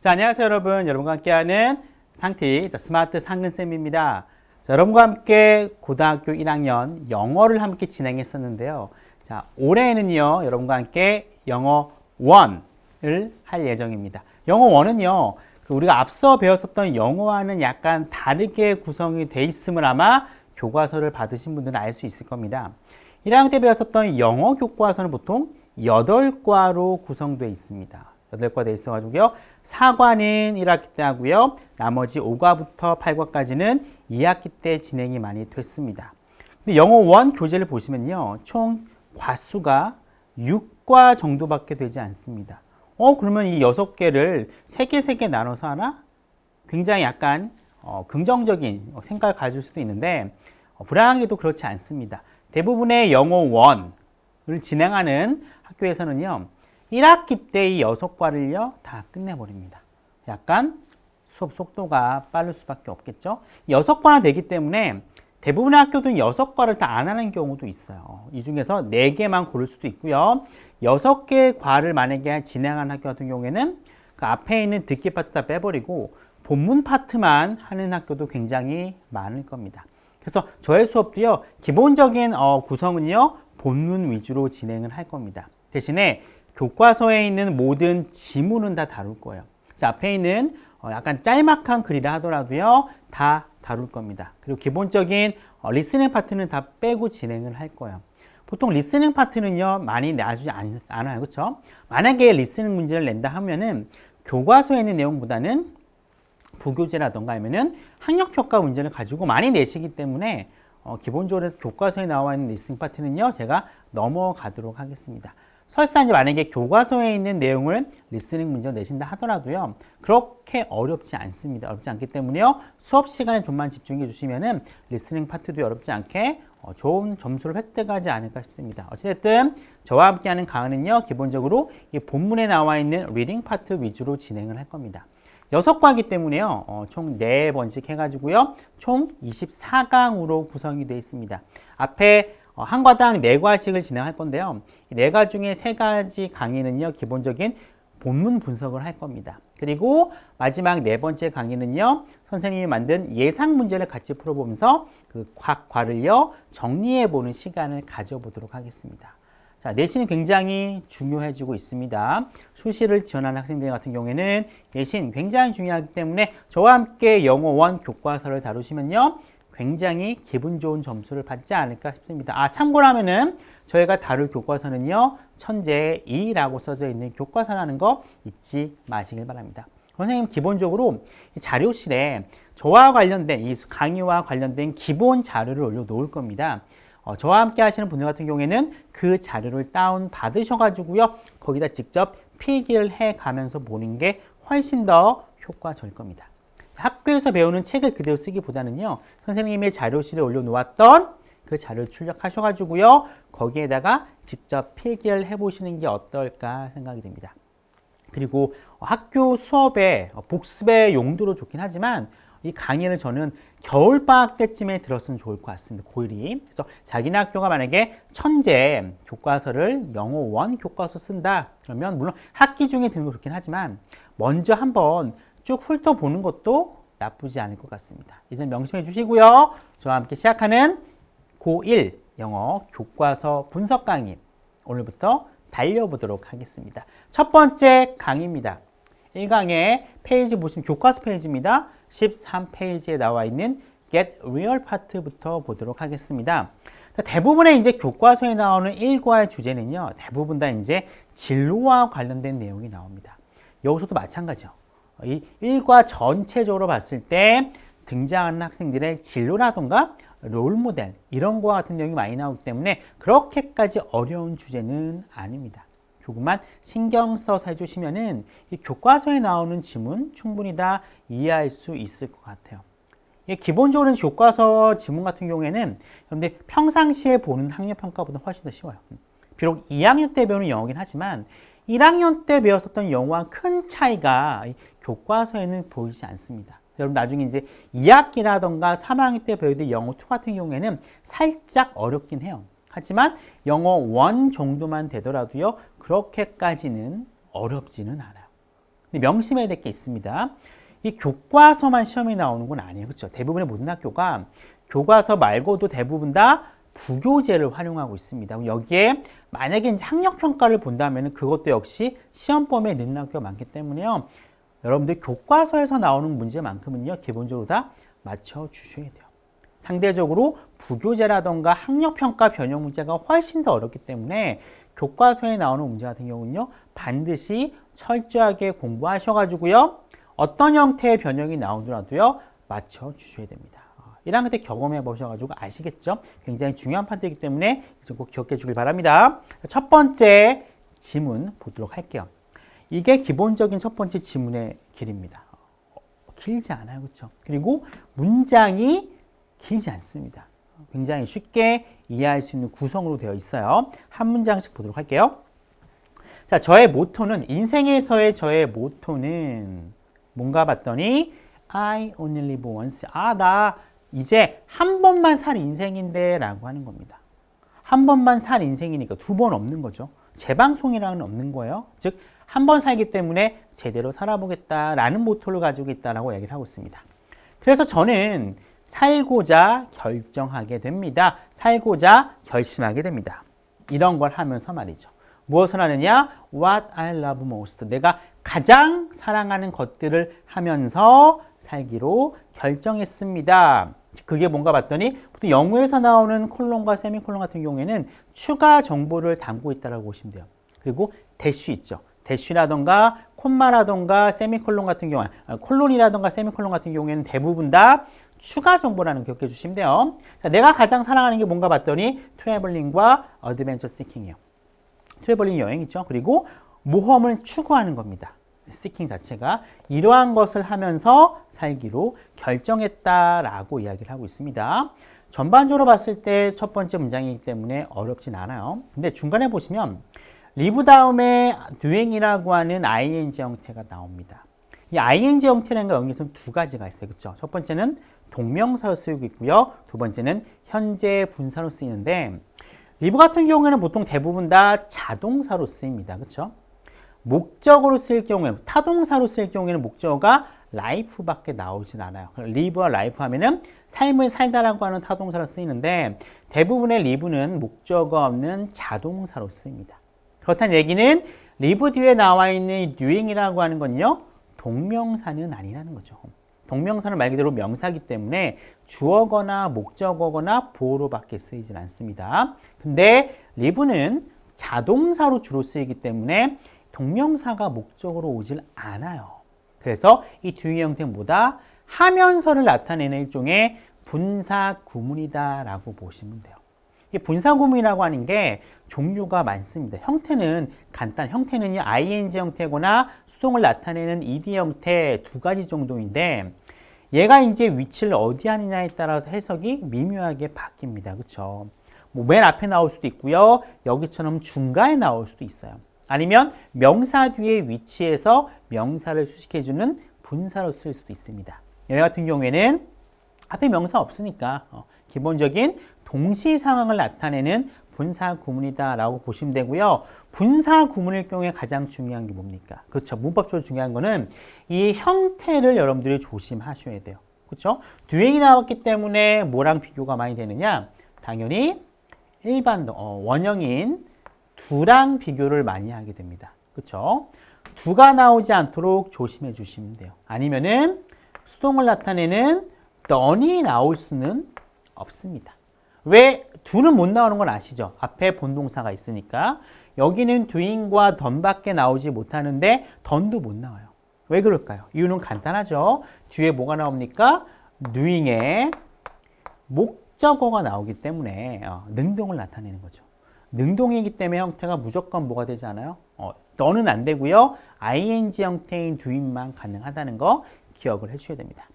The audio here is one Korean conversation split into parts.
자, 안녕하세요, 여러분. 여러분과 함께하는 상티 스마트 상근쌤입니다. 자, 여러분과 함께 고등학교 1학년 영어를 함께 진행했었는데요. 자, 올해에는요, 여러분과 함께 영어 1을 할 예정입니다. 영어 1은요, 우리가 앞서 배웠었던 영어와는 약간 다르게 구성이 돼 있음을 아마 교과서를 받으신 분들은 알 수 있을 겁니다. 1학년 때 배웠었던 영어 교과서는 보통 8과로 구성되어 있습니다. 8과 되어 있어가지고요. 4과는 1학기 때 하고요. 나머지 5과부터 8과까지는 2학기 때 진행이 많이 됐습니다. 근데 영어 1 교재를 보시면요. 총 과수가 6과 정도밖에 되지 않습니다. 그러면 이 6개를 3개 나눠서 하나? 굉장히 약간 긍정적인 생각을 가질 수도 있는데 불안하게도 그렇지 않습니다. 대부분의 영어 1을 진행하는 학교에서는요. 1학기 때 이 6과를요. 다 끝내버립니다. 약간 수업 속도가 빠를 수밖에 없겠죠. 6과나 되기 때문에 대부분의 학교들은 6과를 다 안 하는 경우도 있어요. 이 중에서 4개만 고를 수도 있고요. 6개의 과를 만약에 진행하는 학교 같은 경우에는 그 앞에 있는 듣기 파트 다 빼버리고 본문 파트만 하는 학교도 굉장히 많을 겁니다. 그래서 저의 수업도요. 기본적인 구성은요. 본문 위주로 진행을 할 겁니다. 대신에 교과서에 있는 모든 지문은 다 다룰 거예요. 자, 앞에 있는 약간 짤막한 글이라 하더라도요. 다 다룰 겁니다. 그리고 기본적인 리스닝 파트는 다 빼고 진행을 할 거예요. 보통 리스닝 파트는요. 많이 내주지 않아요. 그렇죠? 만약에 리스닝 문제를 낸다 하면은 교과서에 있는 내용보다는 부교재라던가 하면은 학력평가 문제를 가지고 많이 내시기 때문에 기본적으로 교과서에 나와 있는 리스닝 파트는요. 제가 넘어가도록 하겠습니다. 설사 이제 만약에 교과서에 있는 내용을 리스닝 문제로 내신다 하더라도요. 그렇게 어렵지 않습니다. 어렵지 않기 때문에요. 수업 시간에 좀만 집중해 주시면은 리스닝 파트도 어렵지 않게 좋은 점수를 획득하지 않을까 싶습니다. 어찌됐든 저와 함께하는 강의는요. 기본적으로 이 본문에 나와 있는 리딩 파트 위주로 진행을 할 겁니다. 6과이기 때문에요. 총 4번씩 해가지고요. 총 24강으로 구성이 되어 있습니다. 앞에 한 과당 4과씩을 진행할 건데요. 이 4과 중에 3가지 강의는요. 기본적인 본문 분석을 할 겁니다. 그리고 마지막 4번째 강의는요. 선생님이 만든 예상 문제를 같이 풀어보면서 그 각 과를요. 정리해보는 시간을 가져보도록 하겠습니다. 자, 내신이 굉장히 중요해지고 있습니다. 수시를 지원하는 학생들 같은 경우에는 내신 굉장히 중요하기 때문에 저와 함께 영어 1 교과서를 다루시면요. 굉장히 기분 좋은 점수를 받지 않을까 싶습니다. 참고로 하면은 저희가 다룰 교과서는요. 천재 2라고 써져 있는 교과서라는 거 잊지 마시길 바랍니다. 선생님 기본적으로 자료실에 저와 관련된 이 강의와 관련된 기본 자료를 올려놓을 겁니다. 저와 함께 하시는 분들 같은 경우에는 그 자료를 다운 받으셔가지고요. 거기다 직접 필기를 해가면서 보는 게 훨씬 더 효과적일 겁니다. 학교에서 배우는 책을 그대로 쓰기보다는요. 선생님의 자료실에 올려놓았던 그 자료를 출력하셔가지고요. 거기에다가 직접 필기를 해보시는 게 어떨까 생각이 됩니다. 그리고 학교 수업에 복습의 용도로 좋긴 하지만 이 강의를 저는 겨울방학 때쯤에 들었으면 좋을 것 같습니다. 고1이. 그래서 자기네 학교가 만약에 천재 교과서를 영어 1 교과서 쓴다. 그러면 물론 학기 중에 드는 거 좋긴 하지만 먼저 한번 쭉 훑어보는 것도 나쁘지 않을 것 같습니다. 이제 명심해 주시고요. 저와 함께 시작하는 고1 영어 교과서 분석 강의 오늘부터 달려보도록 하겠습니다. 첫 번째 강의입니다. 1강의 페이지 보시면 교과서 페이지입니다. 13페이지에 나와 있는 Get Real 파트부터 보도록 하겠습니다. 대부분의 이제 교과서에 나오는 1과의 주제는요. 대부분 다 이제 진로와 관련된 내용이 나옵니다. 여기서도 마찬가지죠. 이 1과 전체적으로 봤을 때 등장하는 학생들의 진로라던가 롤모델 이런 거와 같은 내용이 많이 나오기 때문에 그렇게까지 어려운 주제는 아닙니다. 조금만 신경 써서 해주시면은 이 교과서에 나오는 지문 충분히 다 이해할 수 있을 것 같아요. 기본적으로 교과서 지문 같은 경우에는 여러분들 평상시에 보는 학력평가보다 훨씬 더 쉬워요. 비록 2학년 때 배우는 영어긴 하지만 1학년 때 배웠었던 영어와 큰 차이가 교과서에는 보이지 않습니다. 여러분 나중에 이제 2학기라던가 3학년 때 배우던 영어 2 같은 경우에는 살짝 어렵긴 해요. 하지만 영어 1 정도만 되더라도요. 그렇게까지는 어렵지는 않아요. 근데 명심해야 될 게 있습니다. 이 교과서만 시험에 나오는 건 아니에요. 그렇죠? 대부분의 모든 학교가 교과서 말고도 대부분 다 부교재를 활용하고 있습니다. 여기에 만약에 이제 학력평가를 본다면 그것도 역시 시험 범위에 넣는 학교가 많기 때문에요. 여러분들 교과서에서 나오는 문제만큼은요, 기본적으로 다 맞춰주셔야 돼요. 상대적으로 부교재라던가 학력평가 변형 문제가 훨씬 더 어렵기 때문에 교과서에 나오는 문제 같은 경우는요, 반드시 철저하게 공부하셔가지고요, 어떤 형태의 변형이 나오더라도요, 맞춰주셔야 됩니다. 1학년 때 경험해 보셔가지고 아시겠죠? 굉장히 중요한 판이기 때문에 꼭 기억해 주길 바랍니다. 첫 번째 지문 보도록 할게요. 이게 기본적인 첫 번째 지문의 길입니다. 길지 않아요. 그렇죠? 그리고 문장이 길지 않습니다. 굉장히 쉽게 이해할 수 있는 구성으로 되어 있어요. 한 문장씩 보도록 할게요. 자, 저의 모토는, 인생에서의 저의 모토는 뭔가 봤더니 I only live once. 나 이제 한 번만 살 인생인데 라고 하는 겁니다. 한 번만 살 인생이니까 두 번 없는 거죠. 재방송이라는 없는 거예요. 즉, 한 번 살기 때문에 제대로 살아보겠다라는 모토를 가지고 있다라고 얘기를 하고 있습니다. 그래서 저는 살고자 결정하게 됩니다. 살고자 결심하게 됩니다. 이런 걸 하면서 말이죠. 무엇을 하느냐? What I love most. 내가 가장 사랑하는 것들을 하면서 살기로 결정했습니다. 그게 뭔가 봤더니 보통 영어에서 나오는 콜론과 세미콜론 같은 경우에는 추가 정보를 담고 있다고 보시면 돼요. 그리고 대쉬 있죠. 대쉬라던가 콤마라던가 세미콜론 같은 경우, 콜론이라던가 세미콜론 같은 경우에는 대부분 다 추가 정보라는 거 기억해 주시면 돼요. 자, 내가 가장 사랑하는 게 뭔가 봤더니 트래블링과 어드벤처 시킹이에요. 트래블링 여행이죠. 그리고 모험을 추구하는 겁니다. 스티킹 자체가 이러한 것을 하면서 살기로 결정했다라고 이야기를 하고 있습니다. 전반적으로 봤을 때 첫 번째 문장이기 때문에 어렵진 않아요. 근데 중간에 보시면 리브 다음에 doing이라고 하는 ing 형태가 나옵니다. 이 ing 형태라는 거 여기서 두 가지가 있어요. 그렇죠? 첫 번째는 동명사로 쓰이고 있고요. 두 번째는 현재 분사로 쓰이는데 리브 같은 경우에는 보통 대부분 다 자동사로 쓰입니다. 그렇죠? 목적으로 쓸 경우에, 타동사로 쓸 경우에는 목적어가 life밖에 나오진 않아요. live와 life 하면은 삶을 살다라고 하는 타동사로 쓰이는데 대부분의 live는 목적어 없는 자동사로 쓰입니다. 그렇다는 얘기는 live 뒤에 나와 있는 doing이라고 하는 건요, 동명사는 아니라는 거죠. 동명사는 말 그대로 명사이기 때문에 주어거나 목적어거나 보어로밖에 쓰이진 않습니다. 근데 live는 자동사로 주로 쓰이기 때문에 동명사가 목적으로 오질 않아요. 그래서 이 doing 형태는 뭐다? 하면서를 나타내는 일종의 분사 구문이다라고 보시면 돼요. 이 분사 구문이라고 하는 게 종류가 많습니다. 형태는 간단, 형태는요 ing 형태거나 수동을 나타내는 ed 형태 두 가지 정도인데 얘가 이제 위치를 어디 하느냐에 따라서 해석이 미묘하게 바뀝니다. 그렇죠? 뭐 맨 앞에 나올 수도 있고요. 여기처럼 중간에 나올 수도 있어요. 아니면 명사 뒤에 위치해서 명사를 수식해주는 분사로 쓸 수도 있습니다. 여기 같은 경우에는 앞에 명사 없으니까 기본적인 동시 상황을 나타내는 분사 구문이다라고 보시면 되고요. 분사 구문일 경우에 가장 중요한 게 뭡니까? 그렇죠. 문법적으로 중요한 거는 이 형태를 여러분들이 조심하셔야 돼요. 그렇죠? doing이 나왔기 때문에 뭐랑 비교가 많이 되느냐? 당연히 일반 원형인 두랑 비교를 많이 하게 됩니다. 그렇죠? 두가 나오지 않도록 조심해 주시면 돼요. 아니면은 수동을 나타내는 done이 나올 수는 없습니다. 왜 do는 못 나오는 건 아시죠? 앞에 본동사가 있으니까. 여기는 doing과 done밖에 나오지 못하는데 done도 못 나와요. 왜 그럴까요? 이유는 간단하죠. 뒤에 뭐가 나옵니까? doing의 목적어가 나오기 때문에 능동을 나타내는 거죠. 능동이기 때문에 형태가 무조건 뭐가 되지 않아요? 너는 안 되고요. ing 형태인 doing만 가능하다는 거 기억을 해주셔야 됩니다.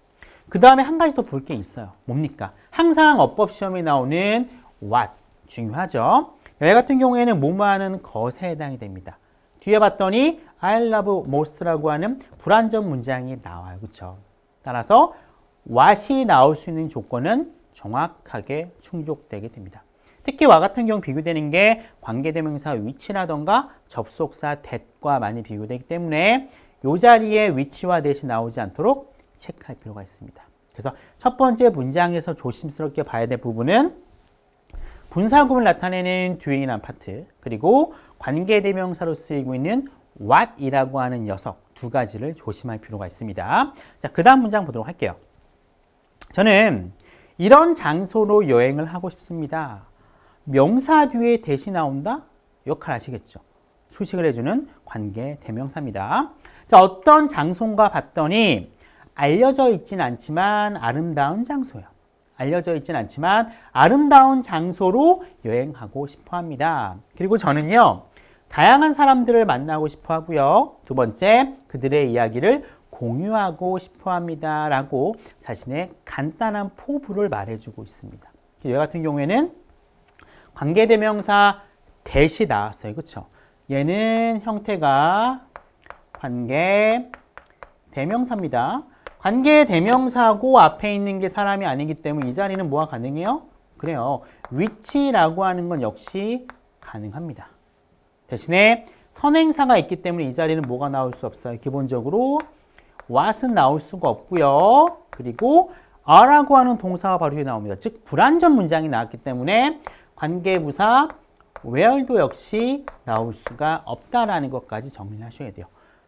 그 다음에 한 가지 더 볼 게 있어요. 뭡니까? 항상 어법 시험에 나오는 what 중요하죠. 여기 같은 경우에는 뭐뭐하는 것에 해당이 됩니다. 뒤에 봤더니 I love most라고 하는 불완전 문장이 나와요. 그렇죠? 따라서 what이 나올 수 있는 조건은 정확하게 충족되게 됩니다. 특히 와 같은 경우 비교되는 게 관계대명사 위치라던가 접속사 that과 많이 비교되기 때문에 이 자리에 위치와 대시 나오지 않도록 체크할 필요가 있습니다. 그래서 첫 번째 문장에서 조심스럽게 봐야 될 부분은 분사구문을 나타내는 뒤에 있는 파트, 그리고 관계대명사로 쓰이고 있는 what이라고 하는 녀석 두 가지를 조심할 필요가 있습니다. 자, 그 다음 문장 보도록 할게요. 저는 이런 장소로 여행을 하고 싶습니다. 명사 뒤에 대시 나온다? 역할 아시겠죠? 수식을 해주는 관계대명사입니다. 자, 어떤 장소인가 봤더니 알려져 있진 않지만 아름다운 장소예요. 알려져 있진 않지만 아름다운 장소로 여행하고 싶어 합니다. 그리고 저는요, 다양한 사람들을 만나고 싶어 하고요. 두 번째, 그들의 이야기를 공유하고 싶어 합니다. 라고 자신의 간단한 포부를 말해주고 있습니다. 얘 같은 경우에는 관계대명사 대시 나왔어요. 그렇죠? 얘는 형태가 관계대명사입니다. 관계대명사고 앞에 있는 게 사람이 아니기 때문에 이 자리는 뭐가 가능해요? 그래요. 위치라고 하는 건 역시 가능합니다. 대신에 선행사가 있기 때문에 이 자리는 뭐가 나올 수 없어요. 기본적으로 what은 나올 수가 없고요. 그리고 are라고 하는 동사가 바로 뒤에 나옵니다. 즉 불완전 문장이 나왔기 때문에 관계부사 where도 역시 나올 수가 없다라는 것까지 정리를 하셔야 돼요.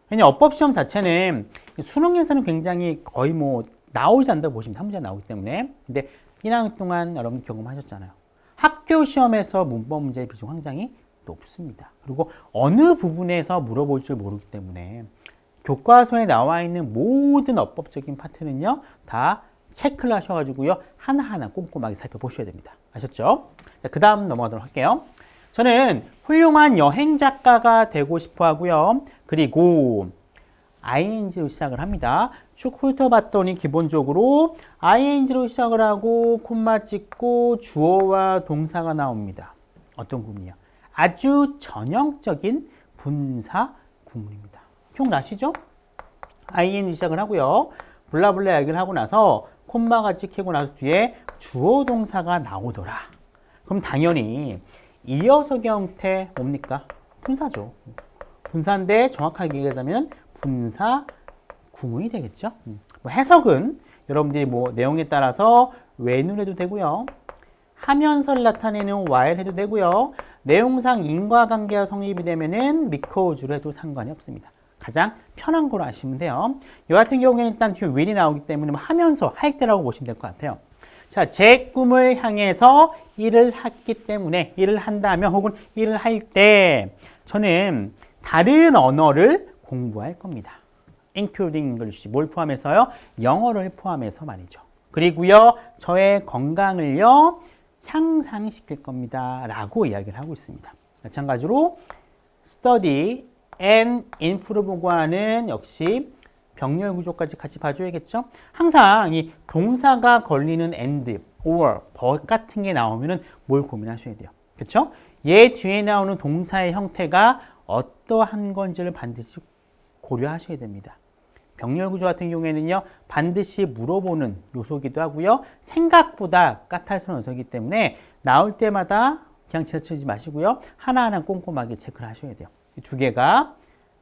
왜냐면 어법시험 자체는 수능에서는 굉장히 거의 뭐 나오지 않는다고 보시면 한 문제 나오기 때문에. 근데 1학년 동안 여러분 경험하셨잖아요. 학교 시험에서 문법 문제의 비중 굉장히 높습니다. 그리고 어느 부분에서 물어볼 줄 모르기 때문에 교과서에 나와 있는 모든 어법적인 파트는요, 다 체크를 하셔가지고요, 하나하나 꼼꼼하게 살펴보셔야 됩니다. 아셨죠? 자, 그 다음 넘어가도록 할게요. 저는 훌륭한 여행 작가가 되고 싶어 하고요. 그리고 ing로 시작을 합니다. 쭉 훑어봤더니 기본적으로 ing로 시작을 하고 콤마 찍고 주어와 동사가 나옵니다. 어떤 구문이요? 아주 전형적인 분사 구문입니다. 기억나시죠? ing 시작을 하고요. 블라블라 얘기를 하고 나서 콤마가 찍히고 나서 뒤에 주어 동사가 나오더라. 그럼 당연히 이어서의 형태 뭡니까? 분사죠. 분사인데 정확하게 얘기하자면 분사 구문이 되겠죠. 뭐 해석은 여러분들이 뭐 내용에 따라서 when을 해도 되고요. 하면서를 나타내는 while 해도 되고요. 내용상 인과관계가 성립이 되면은 because로 해도 상관이 없습니다. 가장 편한 거로 아시면 돼요. 이 같은 경우에는 일단 뒤에 will이 나오기 때문에 하면서 할 때라고 보시면 될 것 같아요. 자, 제 꿈을 향해서 일을 했기 때문에 일을 한다면 혹은 일을 할 때 저는 다른 언어를 공부할 겁니다. including English. 뭘 포함해서요? 영어를 포함해서 말이죠. 그리고요, 저의 건강을요, 향상시킬 겁니다. 라고 이야기를 하고 있습니다. 마찬가지로 study and improve과는 역시 병렬 구조까지 같이 봐줘야겠죠? 항상 이 동사가 걸리는 and, or, but 같은 게 나오면은 뭘 고민하셔야 돼요. 그렇죠? 얘 뒤에 나오는 동사의 형태가 어떠한 건지를 반드시 고려하셔야 됩니다. 병렬 구조 같은 경우에는요, 반드시 물어보는 요소이기도 하고요. 생각보다 까탈스러운 요소이기 때문에 나올 때마다 그냥 지나치지 마시고요. 하나하나 꼼꼼하게 체크를 하셔야 돼요. 이 두 개가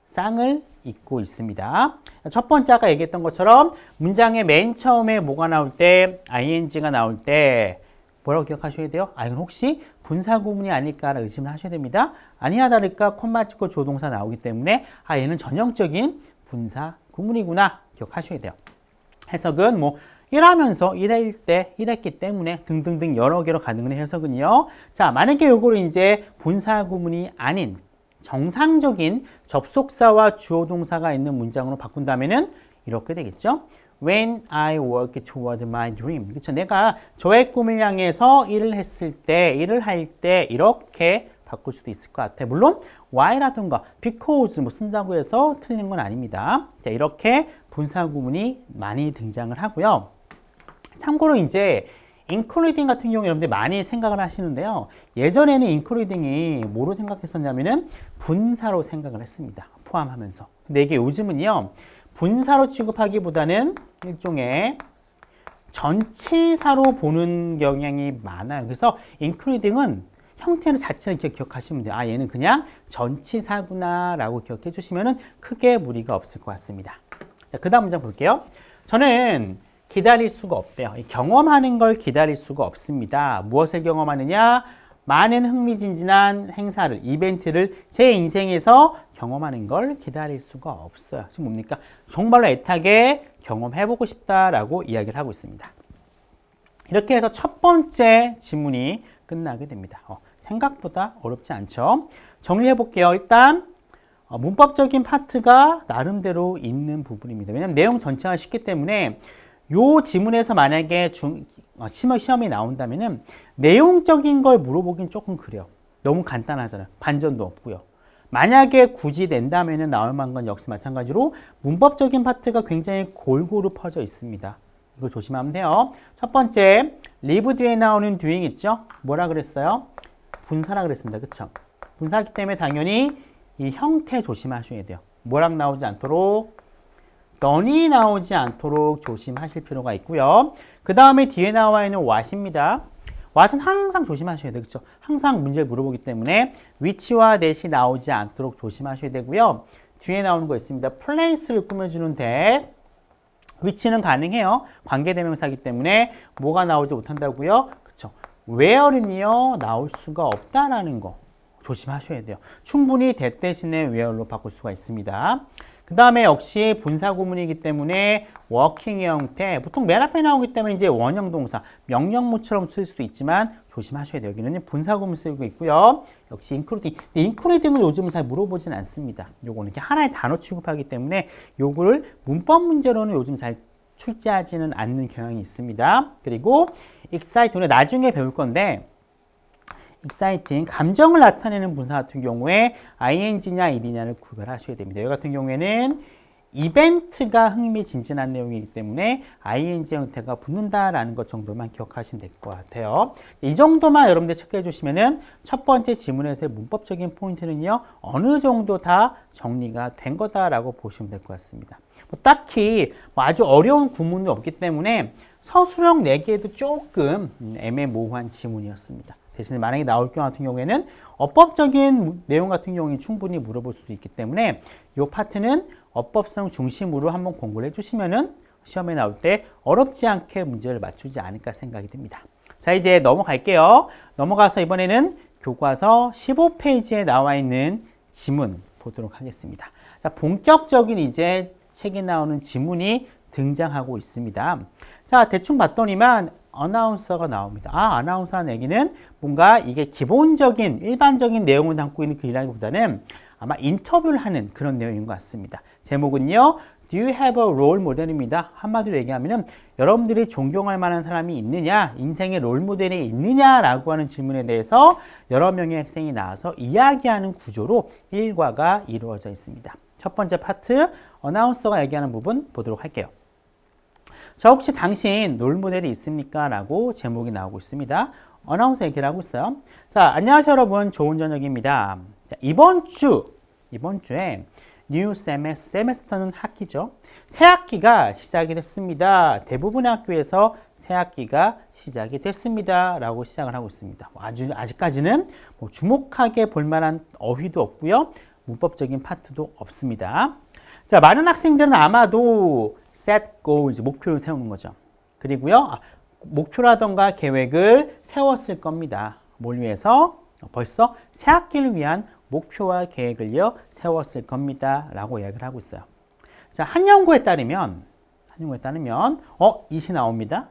쌍을 잇고 있습니다. 첫 번째 아까 얘기했던 것처럼 문장의 맨 처음에 뭐가 나올 때, ing가 나올 때 뭐라고 기억하셔야 돼요? 아, 이건 혹시 분사 구문이 아닐까라는 의심을 하셔야 됩니다. 아니나 다를까 콤마 찍고 주어 동사 나오기 때문에 아, 얘는 전형적인 분사 구문이구나 기억하셔야 돼요. 해석은 뭐 일하면서 일할 때 일했기 때문에 등등등 여러 개로 가능한 해석은요. 자, 만약에 요거를 이제 분사 구문이 아닌 정상적인 접속사와 주어 동사가 있는 문장으로 바꾼다면은 이렇게 되겠죠. When I work toward my dream. 그렇죠. 내가 저의 꿈을 향해서 일을 했을 때, 일을 할 때 이렇게 바꿀 수도 있을 것 같아요. 물론 why라든가 because 뭐 쓴다고 해서 틀린 건 아닙니다. 자, 이렇게 분사 구문이 많이 등장을 하고요. 참고로 이제 including 같은 경우 여러분들 많이 생각을 하시는데요. 예전에는 including이 뭐로 생각했었냐면은 분사로 생각을 했습니다. 포함하면서. 근데 이게 요즘은요. 분사로 취급하기보다는 일종의 전치사로 보는 경향이 많아요. 그래서 including은 형태는 자체는 기억하시면 돼요. 아, 얘는 그냥 전치사구나 라고 기억해 주시면 크게 무리가 없을 것 같습니다. 자, 그 다음 문장 볼게요. 저는 기다릴 수가 없대요. 경험하는 걸 기다릴 수가 없습니다. 무엇을 경험하느냐? 많은 흥미진진한 행사를, 이벤트를 제 인생에서 경험하는 걸 기다릴 수가 없어요. 지금 뭡니까? 정말로 애타게 경험해보고 싶다라고 이야기를 하고 있습니다. 이렇게 해서 첫 번째 지문이 끝나게 됩니다. 생각보다 어렵지 않죠? 정리해 볼게요. 일단 문법적인 파트가 나름대로 있는 부분입니다. 왜냐하면 내용 전체가 쉽기 때문에 요 지문에서 만약에 시험이 나온다면은 내용적인 걸 물어보긴 조금 그래요. 너무 간단하잖아요. 반전도 없고요. 만약에 굳이 낸다면은 나올 만한 건 역시 마찬가지로 문법적인 파트가 굉장히 골고루 퍼져 있습니다. 이걸 조심하면 돼요. 첫 번째, live 뒤에 나오는 doing 있죠? 뭐라 그랬어요? 분사라 그랬습니다. 그쵸? 분사하기 때문에 당연히 이 형태 조심하셔야 돼요. 뭐랑 나오지 않도록, done이 나오지 않도록 조심하실 필요가 있고요. 그 다음에 뒤에 나와 있는 what입니다. what은 항상 조심하셔야 돼요. 그쵸? 항상 문제를 물어보기 때문에 which와 that이 나오지 않도록 조심하셔야 되고요. 뒤에 나오는 거 있습니다. place를 꾸며주는 that. which는 가능해요. 관계대명사이기 때문에 뭐가 나오지 못한다고요? 그쵸? where는요, 나올 수가 없다라는 거 조심하셔야 돼요. 충분히 that 대신에 where로 바꿀 수가 있습니다. 그 다음에 역시 분사구문이기 때문에 working의 형태, 보통 맨 앞에 나오기 때문에 이제 원형 동사, 명령모처럼 쓸 수도 있지만 조심하셔야 돼요. 여기는 분사구문 쓰고 있고요. 역시 including. including은 요즘 잘 물어보진 않습니다. 요거는 이렇게 하나의 단어 취급하기 때문에 요거를 문법 문제로는 요즘 잘 출제하지는 않는 경향이 있습니다. 그리고 excite는 나중에 배울 건데, exciting, 감정을 나타내는 분사 같은 경우에 ing냐 ed냐를 구별하셔야 됩니다. 여기 같은 경우에는 이벤트가 흥미진진한 내용이기 때문에 ing 형태가 붙는다라는 것 정도만 기억하시면 될 것 같아요. 이 정도만 여러분들 체크해 주시면은 첫 번째 지문에서의 문법적인 포인트는요, 어느 정도 다 정리가 된 거다라고 보시면 될 것 같습니다. 딱히 아주 어려운 구문도 없기 때문에 서술형 내기에도 조금 애매모호한 지문이었습니다. 대신에 만약에 나올 경우 같은 경우에는 어법적인 내용 같은 경우에 충분히 물어볼 수도 있기 때문에 이 파트는 어법성 중심으로 한번 공부를 해주시면은 시험에 나올 때 어렵지 않게 문제를 맞추지 않을까 생각이 듭니다. 자, 이제 넘어갈게요. 넘어가서 이번에는 교과서 15페이지에 나와 있는 지문 보도록 하겠습니다. 자, 본격적인 이제 책에 나오는 지문이 등장하고 있습니다. 자, 대충 봤더니만 어나운서가 나옵니다. 아, 아나운서라는 얘기는 뭔가 이게 기본적인 일반적인 내용을 담고 있는 글이라기보다는 아마 인터뷰를 하는 그런 내용인 것 같습니다. 제목은요, Do you have a role model입니다. 한마디로 얘기하면은 여러분들이 존경할 만한 사람이 있느냐, 인생의 롤 모델이 있느냐라고 하는 질문에 대해서 여러 명의 학생이 나와서 이야기하는 구조로 일과가 이루어져 있습니다. 첫 번째 파트, 어나운서가 얘기하는 부분 보도록 할게요. 자, 혹시 당신 롤모델이 있습니까? 라고 제목이 나오고 있습니다. 어나운서 얘기를 하고 있어요. 자, 안녕하세요 여러분. 좋은 저녁입니다. 자, 이번 주에 뉴 세메스터는 학기죠. 새 학기가 시작이 됐습니다. 대부분의 학교에서 새 학기가 시작이 됐습니다. 라고 시작을 하고 있습니다. 아직까지는 주목하게 볼 만한 어휘도 없고요. 문법적인 파트도 없습니다. 자, 많은 학생들은 아마도 set goals, 목표를 세우는 거죠. 그리고요, 목표라던가 계획을 세웠을 겁니다. 뭘 위해서? 벌써 새 학기를 위한 목표와 계획을요, 세웠을 겁니다. 라고 이야기를 하고 있어요. 자, 한 연구에 따르면, it이 나옵니다.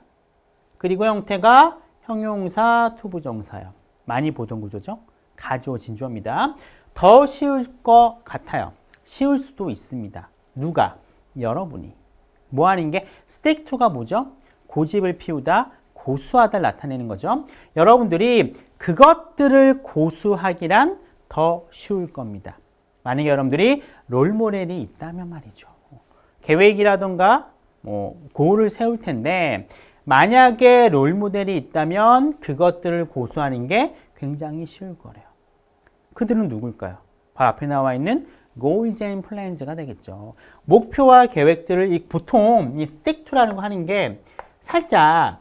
그리고 형태가 형용사, 투부정사요. 많이 보던 구조죠. 가주어, 진주어입니다. 더 쉬울 것 같아요. 쉬울 수도 있습니다. 누가? 여러분이. 뭐 하는 게? stick to가 뭐죠? 고집을 피우다, 고수하다를 나타내는 거죠. 여러분들이 그것들을 고수하기란 더 쉬울 겁니다. 만약에 여러분들이 롤모델이 있다면 말이죠. 계획이라던가 고를 세울 텐데 만약에 롤모델이 있다면 그것들을 고수하는 게 굉장히 쉬울 거래요. 그들은 누굴까요? 바로 앞에 나와 있는 goals and plans가 되겠죠. 목표와 계획들을 보통 이 stick to라는 거 하는 게 살짝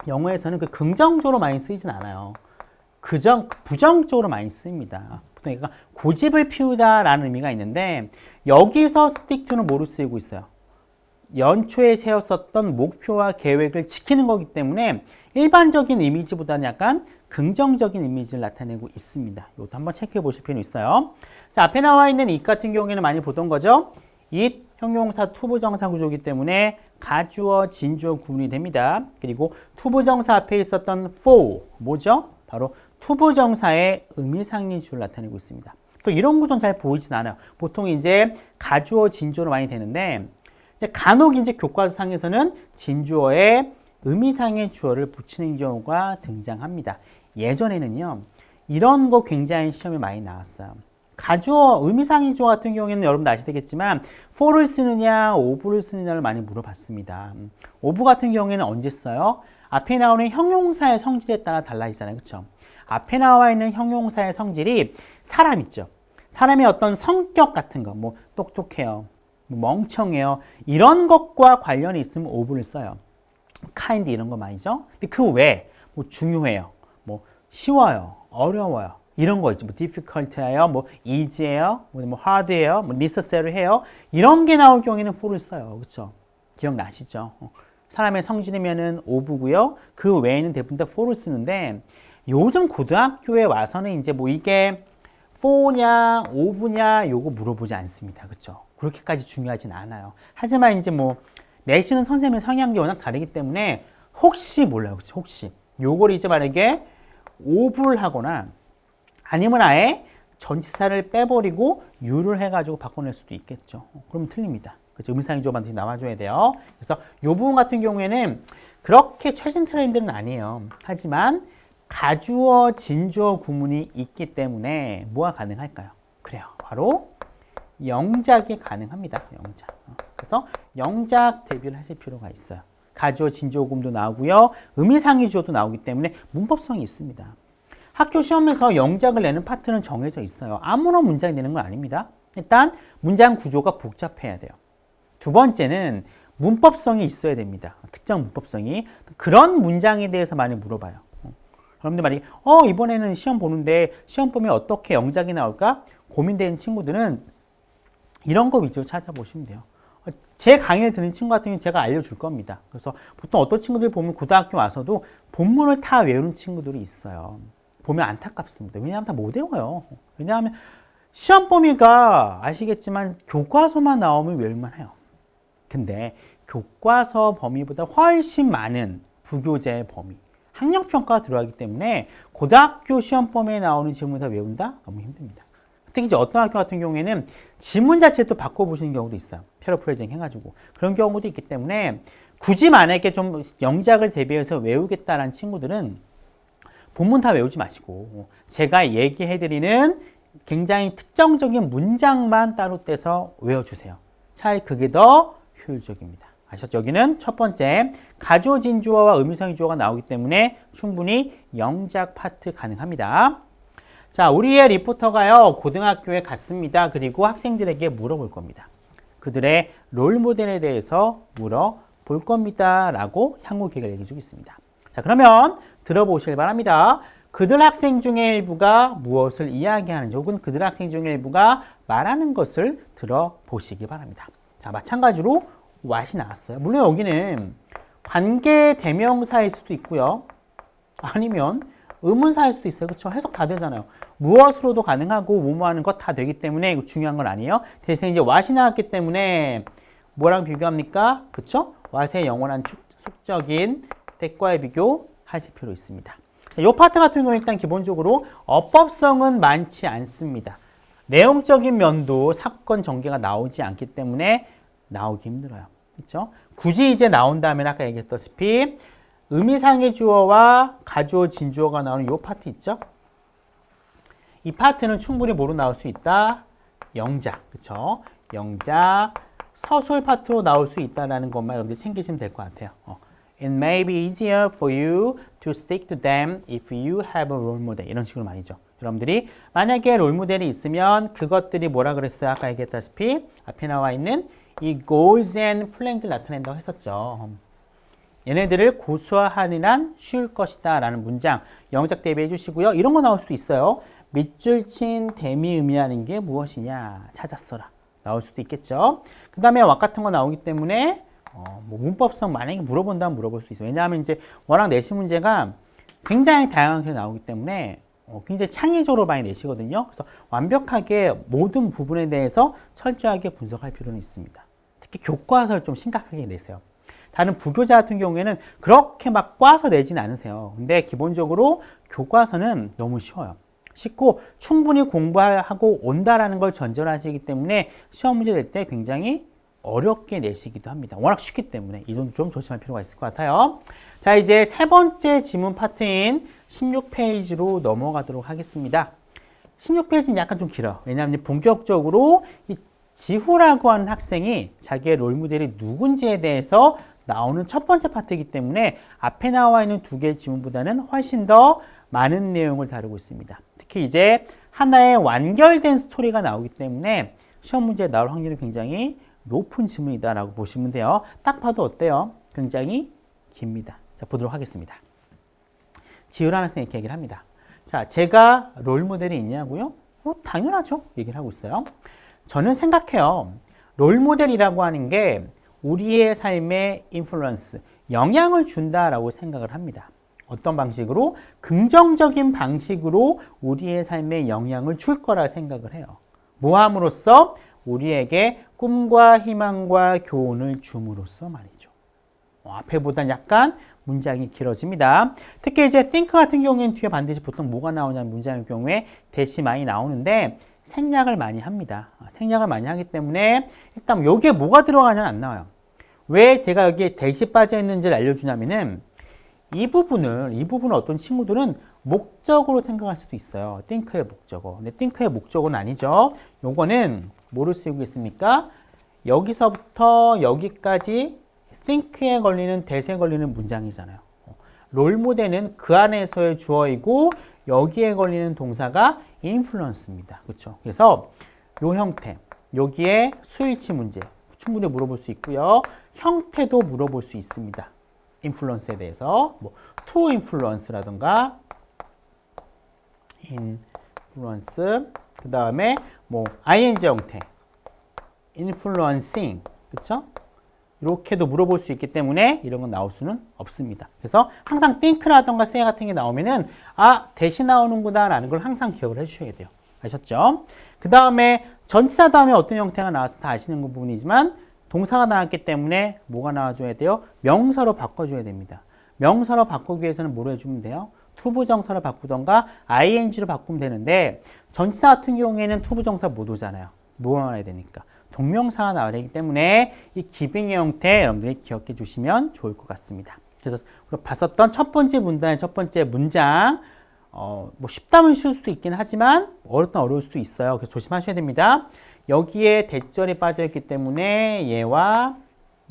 영어에서는 그 긍정적으로 많이 쓰이진 않아요. 부정적으로 많이 씁니다. 보통 그러니까 고집을 피우다라는 의미가 있는데 여기서 stick to는 뭐로 쓰이고 있어요? 연초에 세웠었던 목표와 계획을 지키는 거기 때문에 일반적인 이미지보다는 약간 긍정적인 이미지를 나타내고 있습니다. 이것도 한번 체크해 보실 필요는 있어요. 자, 앞에 나와 있는 it 같은 경우에는 많이 보던 거죠. it 형용사 투부정사 구조이기 때문에 가주어, 진주어 구분이 됩니다. 그리고 투부정사 앞에 있었던 for 뭐죠? 바로 투부정사의 의미상리주를 나타내고 있습니다. 또 이런 구조는 잘 보이진 않아요. 보통 이제 가주어, 진주어로 많이 되는데 이제 간혹 이제 교과서상에서는 진주어에 의미상의 주어를 붙이는 경우가 등장합니다. 예전에는요, 이런 거 굉장히 시험에 많이 나왔어요. 가주어, 의미상의 주어 같은 경우에는 여러분도 아시겠지만 for를 쓰느냐, of를 쓰느냐를 많이 물어봤습니다. of 같은 경우에는 언제 써요? 앞에 나오는 형용사의 성질에 따라 달라지잖아요. 그렇죠? 앞에 나와 있는 형용사의 성질이 사람 있죠. 사람의 어떤 성격 같은 거, 뭐 똑똑해요, 뭐 멍청해요, 이런 것과 관련이 있으면 of를 써요. kind 이런 거 말이죠. 근데 그 외에 뭐 중요해요, 뭐 쉬워요, 어려워요, 이런 거 있죠. 뭐 difficult예요, 뭐 easy예요, 뭐 hard예요, 뭐 necessary해요. 이런 게 나올 경우에는 for를 써요. 그렇죠? 기억나시죠? 사람의 성질이면은 of고요. 그 외에는 대부분 다 for를 쓰는데 요즘 고등학교에 와서는 이제 뭐 이게 for냐, of냐 요거 물어보지 않습니다. 그렇죠? 그렇게까지 중요하진 않아요. 하지만 이제 뭐 내신은 선생님의 성향이 워낙 다르기 때문에 혹시 몰라요. 그렇죠? 혹시 요걸 이제 만약에 of를 하거나 아니면 아예 전치사를 빼버리고 you를 해가지고 바꿔낼 수도 있겠죠. 그러면 틀립니다. 그래서 의미상의 주어 반드시 나와줘야 돼요. 그래서 이 부분 같은 경우에는 그렇게 최신 트렌드는 아니에요. 하지만 가주어, 진주어 구문이 있기 때문에 뭐가 가능할까요? 그래요. 바로 영작이 가능합니다. 영작. 그래서 영작 대비를 하실 필요가 있어요. 가주어, 진주어 구문도 나오고요. 의미상의 주어도 나오기 때문에 문법성이 있습니다. 학교 시험에서 영작을 내는 파트는 정해져 있어요. 아무런 문장이 되는 건 아닙니다. 일단 문장 구조가 복잡해야 돼요. 두 번째는 문법성이 있어야 됩니다. 특정 문법성이. 그런 문장에 대해서 많이 물어봐요. 여러분들 만약에 이번에는 시험 보는데 시험 보면 어떻게 영작이 나올까 고민되는 친구들은 이런 거 위주로 찾아보시면 돼요. 제 강의를 듣는 친구 같은 경우는 제가 알려줄 겁니다. 그래서 보통 어떤 친구들 보면 고등학교 와서도 본문을 다 외우는 친구들이 있어요. 보면 안타깝습니다. 왜냐하면 다 못 외워요. 왜냐하면 시험 범위가 아시겠지만 교과서만 나오면 외울만 해요. 근데 교과서 범위보다 훨씬 많은 부교재의 범위, 학력평가가 들어가기 때문에 고등학교 시험 범위에 나오는 질문을 다 외운다? 너무 힘듭니다. 특히 이제 어떤 학교 같은 경우에는 지문 자체를 또 바꿔보시는 경우도 있어요. 패러프레이징 해가지고. 그런 경우도 있기 때문에 굳이 만약에 좀 영작을 대비해서 외우겠다라는 친구들은 본문 다 외우지 마시고 제가 얘기해드리는 굉장히 특정적인 문장만 따로 떼서 외워주세요. 차라리 그게 더 효율적입니다. 아셨죠? 여기는 첫 번째 가주어, 진주어와 의미상의 주어가 나오기 때문에 충분히 영작 파트 가능합니다. 자, 우리의 리포터가요 고등학교에 갔습니다. 그리고 학생들에게 물어볼 겁니다. 그들의 롤모델에 대해서 물어볼 겁니다 라고 향후 계획을 얘기해 주겠습니다. 자, 그러면 들어보시길 바랍니다. 그들 학생 중에 일부가 무엇을 이야기하는지 혹은 그들 학생 중에 일부가 말하는 것을 들어보시기 바랍니다. 자, 마찬가지로 what이 나왔어요. 물론 여기는 관계 대명사일 수도 있고요. 아니면 의문사일 수도 있어요. 그렇죠? 해석 다 되잖아요. 무엇으로도 가능하고 뭐뭐하는 것 다 되기 때문에 이거 중요한 건 아니에요. 대신에 이제 what이 나왔기 때문에 뭐랑 비교합니까? 그렇죠? what의 영원한 숙적인 that과의 비교하실 필요 있습니다. 이 파트 같은 경우는 일단 기본적으로 어법성은 많지 않습니다. 내용적인 면도 사건 전개가 나오지 않기 때문에 나오기 힘들어요. 그렇죠? 굳이 이제 나온다면 아까 얘기했다시피 의미상의 주어와 가주어, 진주어가 나오는 이 파트 있죠? 이 파트는 충분히 뭐로 나올 수 있다? 영작, 그렇죠? 영작, 서술 파트로 나올 수 있다는 것만 여러분들 챙기시면 될 것 같아요. It may be easier for you to stick to them if you have a role model. 이런 식으로 말이죠. 여러분들이 만약에 롤모델이 있으면 그것들이 뭐라 그랬어요? 아까 얘기했다시피 앞에 나와 있는 이 goals and plans를 나타낸다고 했었죠. 얘네들을 고수하는 한 쉬울 것이다 라는 문장 영작 대비해 주시고요. 이런 거 나올 수도 있어요. 밑줄 친 댐이 의미하는 게 무엇이냐 찾았어라 나올 수도 있겠죠. 그 다음에 왁 같은 거 나오기 때문에 뭐 문법성 만약에 물어본다면 물어볼 수 있어요. 왜냐하면 이제 워낙 내신 문제가 굉장히 다양하게 나오기 때문에 굉장히 창의적으로 많이 내시거든요. 그래서 완벽하게 모든 부분에 대해서 철저하게 분석할 필요는 있습니다. 특히 교과서를 좀 심각하게 내세요. 다른 부교자 같은 경우에는 그렇게 막 꽈서 내진 않으세요. 근데 기본적으로 교과서는 너무 쉬워요. 쉽고 충분히 공부하고 온다라는 걸 전제로 하시기 때문에 시험 문제 낼 때 굉장히 어렵게 내시기도 합니다. 워낙 쉽기 때문에 이 점도 좀 조심할 필요가 있을 것 같아요. 자, 이제 세 번째 지문 파트인 16페이지로 넘어가도록 하겠습니다. 16페이지는 약간 좀 길어요. 왜냐하면 본격적으로 이 지후라고 하는 학생이 자기의 롤모델이 누군지에 대해서 나오는 첫 번째 파트이기 때문에 앞에 나와 있는 두 개의 지문보다는 훨씬 더 많은 내용을 다루고 있습니다. 특히 이제 하나의 완결된 스토리가 나오기 때문에 시험 문제에 나올 확률이 굉장히 높은 지문이다라고 보시면 돼요. 딱 봐도 어때요? 굉장히 깁니다. 자, 보도록 하겠습니다. 지우라는 학생이 이렇게 얘기를 합니다. 자, 제가 롤모델이 있냐고요? 당연하죠. 얘기를 하고 있어요. 저는 생각해요. 롤모델이라고 하는 게 우리의 삶에 인플루언스, 영향을 준다라고 생각을 합니다. 어떤 방식으로? 긍정적인 방식으로 우리의 삶에 영향을 줄 거라 생각을 해요. 뭐 함으로써? 우리에게 꿈과 희망과 교훈을 줌으로써 말이죠. 앞에보단 약간 문장이 길어집니다. 특히 이제 think 같은 경우에는 뒤에 반드시 보통 뭐가 나오냐면 문장의 경우에 대시 많이 나오는데 생략을 많이 합니다. 생략을 많이 하기 때문에 일단 여기에 뭐가 들어가냐는 안 나와요. 왜 제가 여기에 대시 빠져 있는지를 알려주냐면은 이 부분을 어떤 친구들은 목적으로 생각할 수도 있어요. think의 목적어. 근데 think의 목적어는 아니죠. 요거는 뭐를 쓰고 있습니까? 여기서부터 여기까지 think에 걸리는 대세에 걸리는 문장이잖아요. 롤모델은 그 안에서의 주어이고 여기에 걸리는 동사가 influence입니다. 그렇죠? 그래서 요 형태, 여기에 수일치 문제 충분히 물어볼 수 있고요. 형태도 물어볼 수 있습니다. influence에 대해서 뭐 to influence라든가 influence 그 다음에 뭐 ing 형태 influencing 그렇죠? 이렇게도 물어볼 수 있기 때문에 이런 건 나올 수는 없습니다. 그래서 항상 think라던가 say 같은 게 나오면은 대신 나오는구나 라는 걸 항상 기억을 해주셔야 돼요. 아셨죠? 그 다음에 전치사 다음에 어떤 형태가 나와서 다 아시는 부분이지만 동사가 나왔기 때문에 뭐가 나와줘야 돼요? 명사로 바꿔줘야 됩니다. 명사로 바꾸기 위해서는 뭐로 해주면 돼요? 투부정사로 바꾸던가 ing로 바꾸면 되는데 전치사 같은 경우에는 투부정사 못 오잖아요. 뭐가 나와야 되니까. 동명사가 나와야 되기 때문에 이 기빙의 형태 여러분들이 기억해 주시면 좋을 것 같습니다. 그래서 봤었던 첫 번째 문단의 첫 번째 문장 뭐 쉽다면 쉬울 수도 있긴 하지만 어렵다면 어려울 수도 있어요. 그래서 조심하셔야 됩니다. 여기에 대절이 빠져있기 때문에 얘와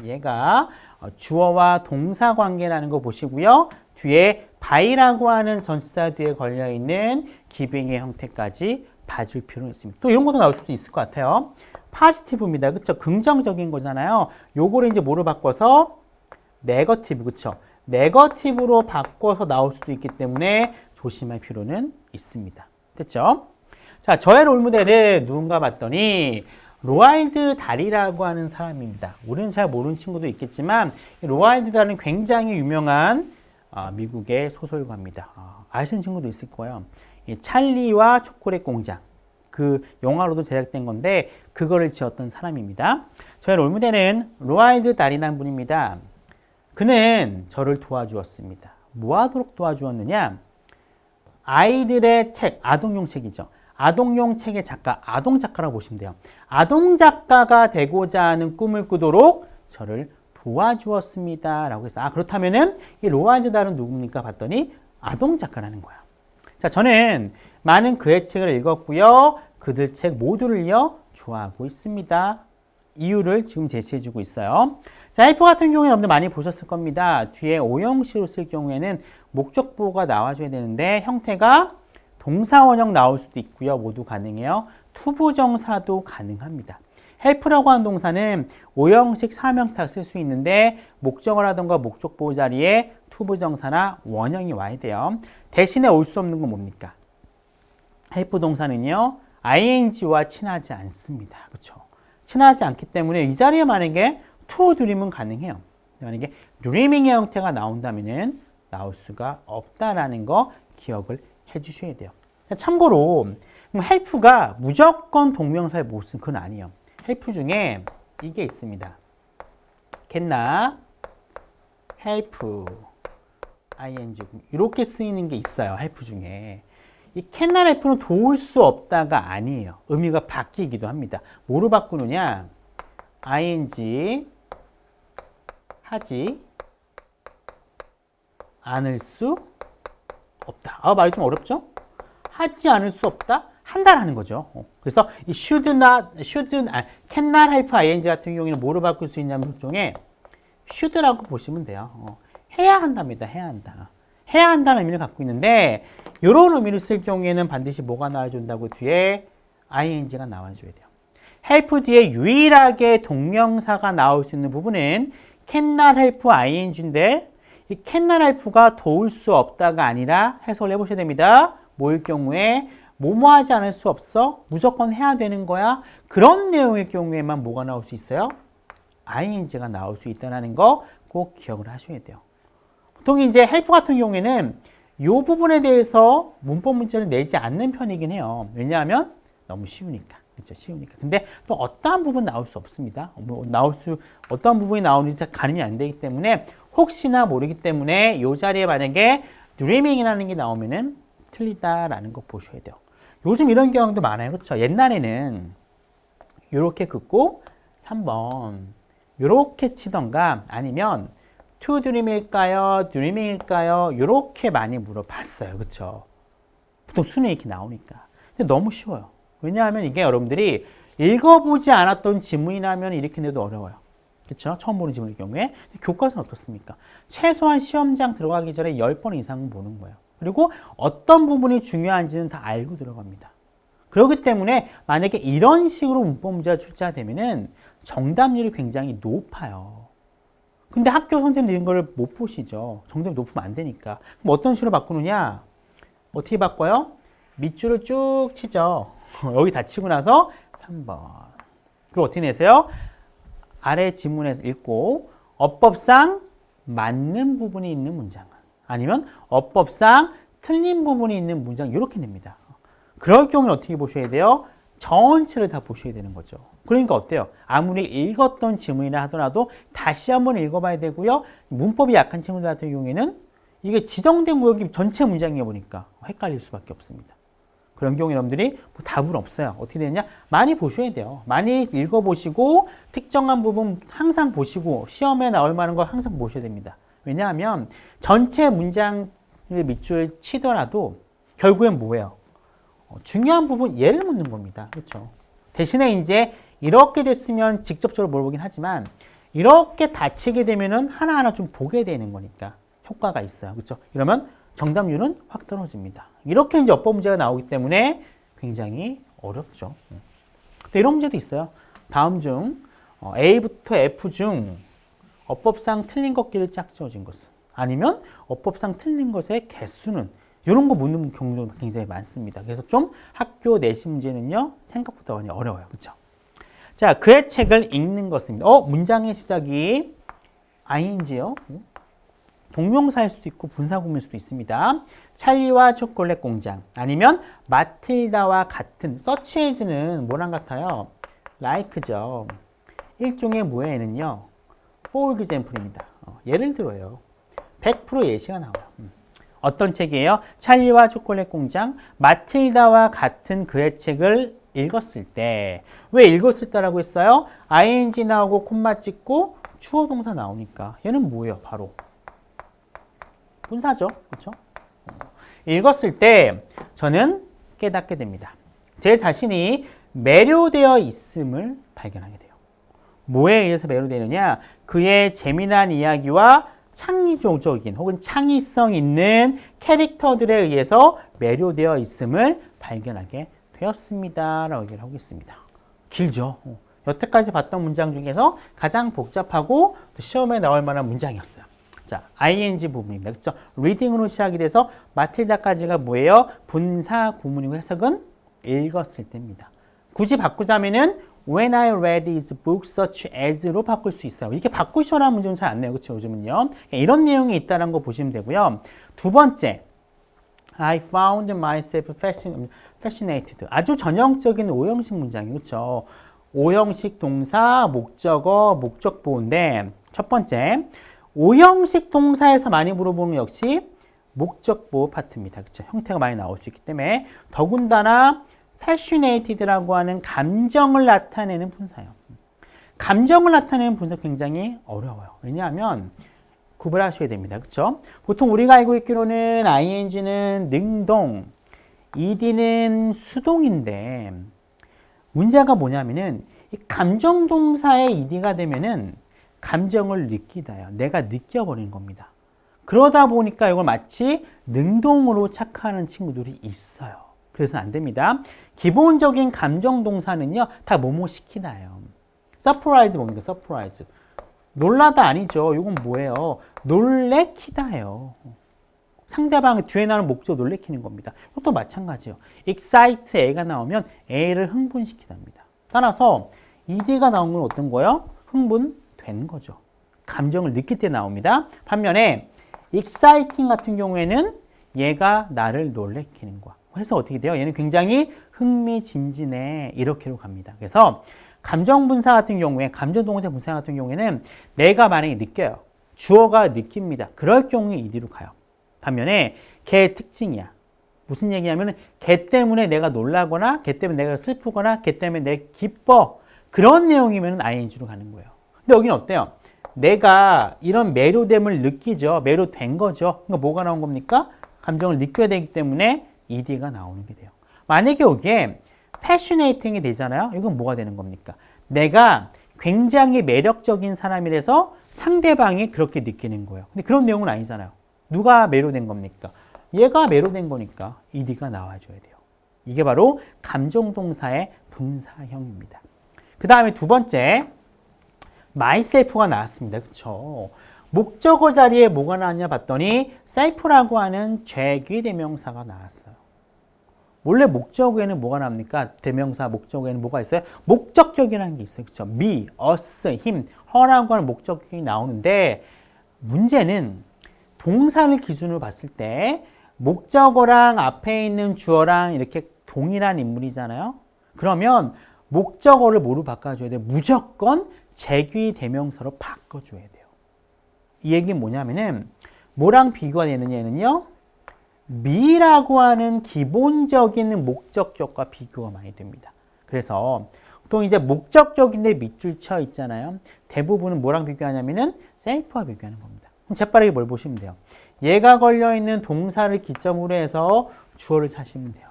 얘가 주어와 동사 관계라는 거 보시고요. 뒤에 by라고 하는 전치사 뒤에 걸려있는 기빙의 형태까지 봐줄 필요는 있습니다. 또 이런 것도 나올 수도 있을 것 같아요. positive입니다. 그쵸? 긍정적인 거잖아요. 요거를 이제 뭐로 바꿔서 네거티브, 그쵸? 네거티브로 바꿔서 나올 수도 있기 때문에 조심할 필요는 있습니다. 됐죠? 자, 저의 롤모델을 누군가 봤더니 로알드 달이라고 하는 사람입니다. 우리는 잘 모르는 친구도 있겠지만 로알드 달은 굉장히 유명한 미국의 소설가입니다. 아시는 친구도 있을 거예요. 찰리와 초콜릿 공장. 그 영화로도 제작된 건데 그거를 지었던 사람입니다. 저의 롤모델은 로알드 달이라는 분입니다. 그는 저를 도와주었습니다. 뭐 하도록 도와주었느냐? 아이들의 책, 아동용 책이죠. 아동용 책의 작가, 아동 작가라고 보시면 돼요. 아동 작가가 되고자 하는 꿈을 꾸도록 저를 도와주었습니다. 라고 해서 그렇다면은 이 로알드 달은 누굽니까? 봤더니 아동 작가라는 거야. 자, 저는 많은 그의 책을 읽었고요. 그들 책 모두를요 좋아하고 있습니다. 이유를 지금 제시해주고 있어요. 자, help 같은 경우에 여러분들 많이 보셨을 겁니다. 뒤에 오형식으로 쓸 경우에는 목적보호가 나와줘야 되는데 형태가 동사 원형 나올 수도 있고요. 모두 가능해요. 투부정사도 가능합니다. help라고 하는 동사는 5형식 사명사 쓸 수 있는데 목적을 하던가 목적 보호 자리에 to 부정사나 원형이 와야 돼요. 대신에 올 수 없는 건 뭡니까? help 동사는요, ing와 친하지 않습니다. 그렇죠? 친하지 않기 때문에 이 자리에 만약에 to dream은 가능해요. 만약에 dreaming의 형태가 나온다면은 나올 수가 없다라는 거 기억을 해주셔야 돼요. 참고로 help가 무조건 동명사의 모습은 그건 아니에요. help 중에 이게 있습니다. can help ing 이렇게 쓰이는 게 있어요. help 중에. 이 can help는 도울 수 없다가 아니에요. 의미가 바뀌기도 합니다. 뭐로 바꾸느냐? ing 하지 않을 수 없다. 말이 좀 어렵죠? 하지 않을 수 없다? 한다라는 거죠. 그래서 이 can not help ing 같은 경우에는 뭐로 바꿀 수 있냐면 일종의 should라고 보시면 돼요. 해야 한답니다. 해야 한다. 해야 한다는 의미를 갖고 있는데 이런 의미를 쓸 경우에는 반드시 뭐가 나와준다고 뒤에 ing가 나와줘야 돼요. help 뒤에 유일하게 동명사가 나올 수 있는 부분은 can not help ing인데 이 can not help가 도울 수 없다가 아니라 해석을 해보셔야 됩니다. 뭐일 경우에 뭐뭐 하지 않을 수 없어? 무조건 해야 되는 거야? 그런 내용일 경우에만 뭐가 나올 수 있어요? ing가 나올 수 있다는 거 꼭 기억을 하셔야 돼요. 보통 이제 help 같은 경우에는 이 부분에 대해서 문법 문제를 내지 않는 편이긴 해요. 왜냐하면 너무 쉬우니까. 그렇죠? 쉬우니까. 근데 또 어떠한 부분 나올 수 없습니다. 어떤 부분이 나오는지 가늠이 안 되기 때문에 혹시나 모르기 때문에 이 자리에 만약에 dreaming이라는 게 나오면은 틀리다라는 거 보셔야 돼요. 요즘 이런 경우도 많아요. 그렇죠? 옛날에는 이렇게 긋고 3번 이렇게 치던가 아니면 to dream일까요? dreaming일까요? 이렇게 많이 물어봤어요. 그렇죠? 보통 수능 이렇게 나오니까. 근데 너무 쉬워요. 왜냐하면 이게 여러분들이 읽어보지 않았던 지문이라면 이렇게 내도 어려워요. 그렇죠? 처음 보는 지문일 경우에. 근데 교과서는 어떻습니까? 최소한 시험장 들어가기 전에 10번 이상은 보는 거예요. 그리고 어떤 부분이 중요한지는 다 알고 들어갑니다. 그렇기 때문에 만약에 이런 식으로 문법 문제가 출제되면은 정답률이 굉장히 높아요. 근데 학교 선생님들 이런 걸 못 보시죠. 정답이 높으면 안 되니까. 그럼 어떤 식으로 바꾸느냐? 어떻게 바꿔요? 밑줄을 쭉 치죠. 여기 다 치고 나서 3번. 그리고 어떻게 내세요? 아래 지문에서 읽고 어법상 맞는 부분이 있는 문장은 아니면 어법상 틀린 부분이 있는 문장 이렇게 냅니다. 그럴 경우는 어떻게 보셔야 돼요? 전체를 다 보셔야 되는 거죠. 그러니까 어때요? 아무리 읽었던 지문이라 하더라도 다시 한번 읽어봐야 되고요. 문법이 약한 친구들 같은 경우에는 이게 지정된 구역이 전체 문장이다 보니까 헷갈릴 수밖에 없습니다. 그런 경우 여러분들이 뭐 답은 없어요. 어떻게 되느냐? 많이 보셔야 돼요. 많이 읽어보시고 특정한 부분 항상 보시고 시험에 나올 만한 걸 항상 보셔야 됩니다. 왜냐하면 전체 문장을 밑줄 치더라도 결국엔 뭐예요? 중요한 부분 얘를 묻는 겁니다. 그렇죠? 대신에 이제 이렇게 됐으면 직접적으로 물어보긴 하지만 이렇게 다치게 되면은 하나하나 좀 보게 되는 거니까 효과가 있어요. 그렇죠? 이러면 정답률은 확 떨어집니다. 이렇게 이제 어법 문제가 나오기 때문에 굉장히 어렵죠. 또 이런 문제도 있어요. 다음 중 A부터 F 중 어법상 틀린 것끼리 짝지어진 것은 아니면 어법상 틀린 것의 개수는 이런 거 묻는 경우도 굉장히 많습니다. 그래서 좀 학교 내신 문제는요 생각보다 많이 어려워요. 그렇죠? 자, 그의 책을 읽는 것입니다. 문장의 시작이 ing요. 동명사일 수도 있고 분사구문일 수도 있습니다. 찰리와 초콜릿 공장 아니면 마틸다와 같은 서치에이즈는 뭐랑 같아요? like죠. 일종의 뭐에는요 for example입니다. 예를 들어요. 100% 예시가 나와요. 어떤 책이에요? 찰리와 초콜릿 공장, 마틸다와 같은 그의 책을 읽었을 때. 왜 읽었을 때라고 했어요? ing 나오고 콤마 찍고 주어 동사 나오니까 얘는 뭐예요? 바로 분사죠. 그렇죠? 읽었을 때 저는 깨닫게 됩니다. 제 자신이 매료되어 있음을 발견하게 돼요. 뭐에 의해서 매료되느냐? 그의 재미난 이야기와 창의적인 혹은 창의성 있는 캐릭터들에 의해서 매료되어 있음을 발견하게 되었습니다. 라고 얘기를 하고 있습니다. 길죠? 여태까지 봤던 문장 중에서 가장 복잡하고 또 시험에 나올 만한 문장이었어요. 자, ing 부분입니다. 그렇죠? reading으로 시작이 돼서 마틸다까지가 뭐예요? 분사 구문이고 해석은 읽었을 때입니다. 굳이 바꾸자면은 when I read his book such as로 바꿀 수 있어요. 이렇게 바꾸셔라는 문제는 잘 안 내요. 그렇죠? 요즘은요. 이런 내용이 있다는 거 보시면 되고요. 두 번째, I found myself fascinated. 아주 전형적인 5형식 문장이에요. 그렇죠? 5형식 동사, 목적어, 목적보호인데 첫 번째, 5형식 동사에서 많이 물어보는 역시 목적보호 파트입니다. 그렇죠? 형태가 많이 나올 수 있기 때문에 더군다나 passionated라고 하는 감정을 나타내는 분사예요. 감정을 나타내는 분사 굉장히 어려워요. 왜냐하면 구별하셔야 됩니다. 그렇죠? 보통 우리가 알고 있기로는 ing는 능동, ed는 수동인데 문제가 뭐냐면은 이 감정 동사의 ed가 되면은 감정을 느끼다요. 내가 느껴버리는 겁니다. 그러다 보니까 이걸 마치 능동으로 착각하는 친구들이 있어요. 그래서 안 됩니다. 기본적인 감정 동사는요, 다 뭐뭐 시키다예요. 서프라이즈 뭡니까? 서프라이즈. 놀라다 아니죠. 이건 뭐예요? 놀래키다예요. 상대방 뒤에 나오는 목적 놀래키는 겁니다. 이것도 마찬가지예요. excite A가 나오면 A를 흥분시키답니다. 따라서 ed가 나온 건 어떤 거예요? 흥분된 거죠. 감정을 느낄 때 나옵니다. 반면에 exciting 같은 경우에는 얘가 나를 놀래키는 거야. 해서 어떻게 돼요? 얘는 굉장히 흥미진진해. 이렇게로 갑니다. 그래서 감정분사 같은 경우에, 감정동사 분사 같은 경우에는 내가 만약에 느껴요. 주어가 느낍니다. 그럴 경우에 ed로 가요. 반면에 걔의 특징이야. 무슨 얘기냐면 걔 때문에 내가 놀라거나 걔 때문에 내가 슬프거나 걔 때문에 내가 기뻐. 그런 내용이면 ing로 가는 거예요. 근데 여기는 어때요? 내가 이런 매료됨을 느끼죠. 매료된 거죠. 그러니까 뭐가 나온 겁니까? 감정을 느껴야 되기 때문에 ed가 나오는 게 돼요. 만약에 여기에 passionating이 되잖아요. 이건 뭐가 되는 겁니까? 내가 굉장히 매력적인 사람이라서 상대방이 그렇게 느끼는 거예요. 근데 그런 내용은 아니잖아요. 누가 매료된 겁니까? 얘가 매료된 거니까 ed가 나와줘야 돼요. 이게 바로 감정동사의 분사형입니다. 그 다음에 두 번째, myself가 나왔습니다. 그렇죠? 목적어 자리에 뭐가 나왔냐 봤더니 self라고 하는 죄귀대명사가 나왔어요. 원래 목적어에는 뭐가 나옵니까? 대명사 목적어에는 뭐가 있어요? 목적격이라는 게 있어요. 그렇죠? me, us, him, her라고 하는 목적격이 나오는데 문제는 동사를 기준으로 봤을 때 목적어랑 앞에 있는 주어랑 이렇게 동일한 인물이잖아요. 그러면 목적어를 뭐로 바꿔줘야 돼요? 무조건 재귀대명사로 바꿔줘야 돼요. 이 얘기는 뭐냐면은 뭐랑 비교가 되느냐는요. me라고 하는 기본적인 목적격과 비교가 많이 됩니다. 그래서 보통 이제 목적격인데 밑줄 쳐 있잖아요. 대부분은 뭐랑 비교하냐면은 self와 비교하는 겁니다. 그럼 재빠르게 뭘 보시면 돼요. 얘가 걸려있는 동사를 기점으로 해서 주어를 찾으시면 돼요.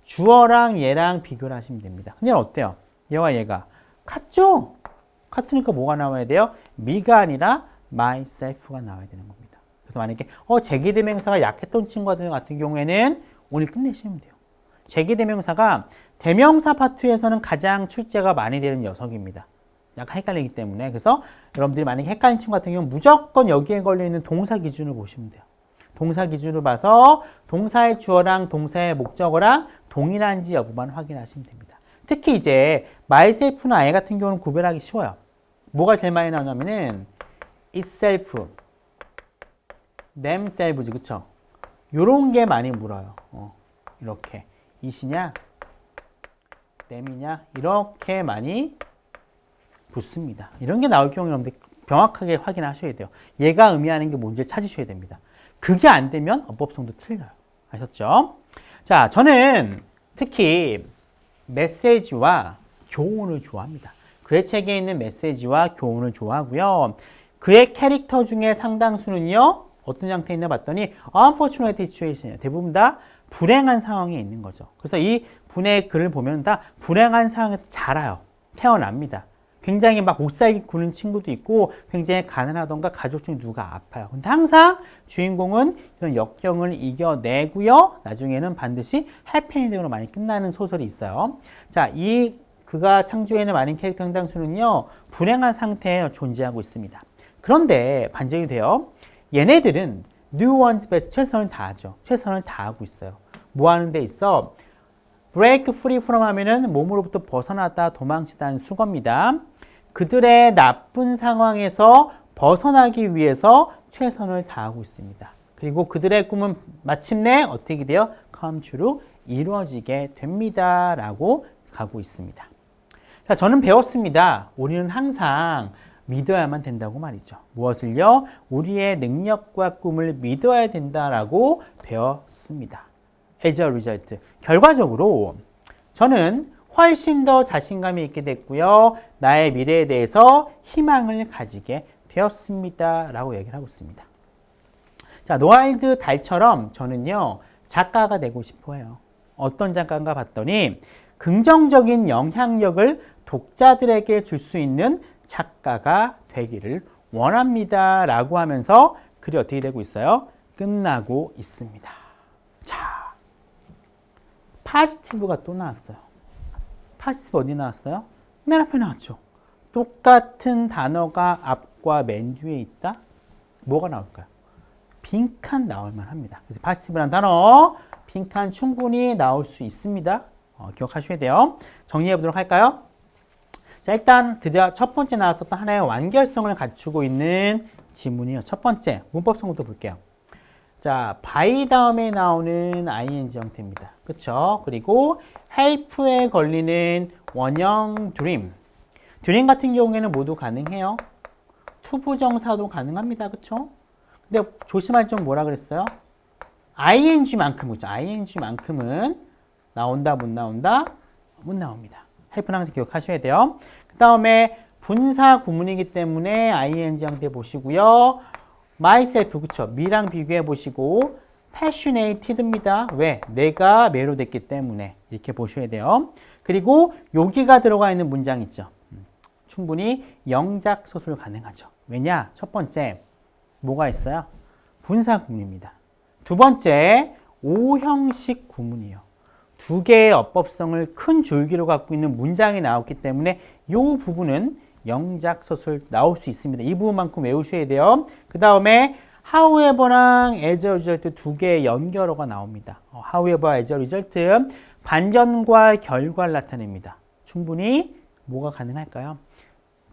주어랑 얘랑 비교를 하시면 됩니다. 근데 어때요? 얘와 얘가 같죠? 같으니까 뭐가 나와야 돼요? me가 아니라 myself가 나와야 되는 겁니다. 그래서 만약에 재기대명사가 약했던 친구 같은 경우에는 오늘 끝내시면 돼요. 재기대명사가 대명사 파트에서는 가장 출제가 많이 되는 녀석입니다. 약간 헷갈리기 때문에. 그래서 여러분들이 만약에 헷갈린 친구 같은 경우는 무조건 여기에 걸려있는 동사 기준을 보시면 돼요. 동사 기준을 봐서 동사의 주어랑 동사의 목적어랑 동일한지 여부만 확인하시면 됩니다. 특히 이제 myself나 I 같은 경우는 구별하기 쉬워요. 뭐가 제일 많이 나오냐면은 itself, themselves, 그쵸? 요런 게 많이 물어요. 이렇게. it이냐, them이냐, 이렇게 많이 붙습니다. 이런 게 나올 경우에 여러분들 명확하게 확인하셔야 돼요. 얘가 의미하는 게 뭔지 찾으셔야 됩니다. 그게 안 되면 어법성도 틀려요. 아셨죠? 자, 저는 특히 메시지와 교훈을 좋아합니다. 그의 책에 있는 메시지와 교훈을 좋아하고요. 그의 캐릭터 중에 상당수는요. 어떤 형태에 있나 봤더니 unfortunate situation이에요. 대부분 다 불행한 상황에 있는 거죠. 그래서 이 분의 글을 보면 다 불행한 상황에서 자라요. 태어납니다. 굉장히 막 못살기 구는 친구도 있고 굉장히 가난하던가 가족 중에 누가 아파요. 근데 항상 주인공은 이런 역경을 이겨내고요. 나중에는 반드시 해피엔딩으로 많이 끝나는 소설이 있어요. 자, 이 그가 창조해낸 많은 캐릭터 상당수는요, 불행한 상태에 존재하고 있습니다. 그런데 반전이 돼요. 얘네들은 do one's best, 최선을 다하죠. 최선을 다하고 있어요. 뭐 하는 데 있어? break free from 하면은 몸으로부터 벗어났다, 도망치다는 수거입니다. 그들의 나쁜 상황에서 벗어나기 위해서 최선을 다하고 있습니다. 그리고 그들의 꿈은 마침내 어떻게 돼요? come true, 이루어지게 됩니다. 라고 가고 있습니다. 자, 저는 배웠습니다. 우리는 항상 믿어야만 된다고 말이죠. 무엇을요? 우리의 능력과 꿈을 믿어야 된다라고 배웠습니다. as a result. 결과적으로 저는 훨씬 더 자신감이 있게 됐고요. 나의 미래에 대해서 희망을 가지게 되었습니다. 라고 얘기를 하고 있습니다. 자, 노알드 달처럼 저는요, 작가가 되고 싶어 해요. 어떤 작가인가 봤더니 긍정적인 영향력을 독자들에게 줄 수 있는 작가가 되기를 원합니다. 라고 하면서 글이 어떻게 되고 있어요? 끝나고 있습니다. 자, 파지티브가 또 나왔어요. 파지티브 어디 나왔어요? 맨 앞에 나왔죠. 똑같은 단어가 앞과 맨 뒤에 있다? 뭐가 나올까요? 빈칸 나올만 합니다. 그래서 파지티브라는 단어, 빈칸 충분히 나올 수 있습니다. 기억하셔야 돼요. 정리해 보도록 할까요? 자, 일단 드디어 첫 번째 나왔었던 하나의 완결성을 갖추고 있는 지문이요. 첫 번째, 문법성부터 볼게요. 자, by 다음에 나오는 ing 형태입니다. 그쵸? 그리고 help에 걸리는 원형 dream. dream 같은 경우에는 모두 가능해요. 투부정사도 가능합니다. 그쵸? 근데 조심할 점 뭐라 그랬어요? ing만큼, 그죠? ing만큼은 나온다, 못 나온다? 못 나옵니다. help는 항상 기억하셔야 돼요. 그 다음에 분사 구문이기 때문에 ing 형태 보시고요. myself, 그쵸? me랑 비교해 보시고 passionated입니다. 왜? 내가 매료됐기 때문에 이렇게 보셔야 돼요. 그리고 여기가 들어가 있는 문장 있죠. 충분히 영작 서술 가능하죠. 왜냐? 첫 번째, 뭐가 있어요? 분사 구문입니다. 두 번째, 오형식 구문이에요. 두 개의 어법성을 큰 줄기로 갖고 있는 문장이 나왔기 때문에 이 부분은 영작 서술 나올 수 있습니다. 이 부분만큼 외우셔야 돼요. 그 다음에 however랑 as a result 두 개의 연결어가 나옵니다. however, as a result 반전과 결과를 나타냅니다. 충분히 뭐가 가능할까요?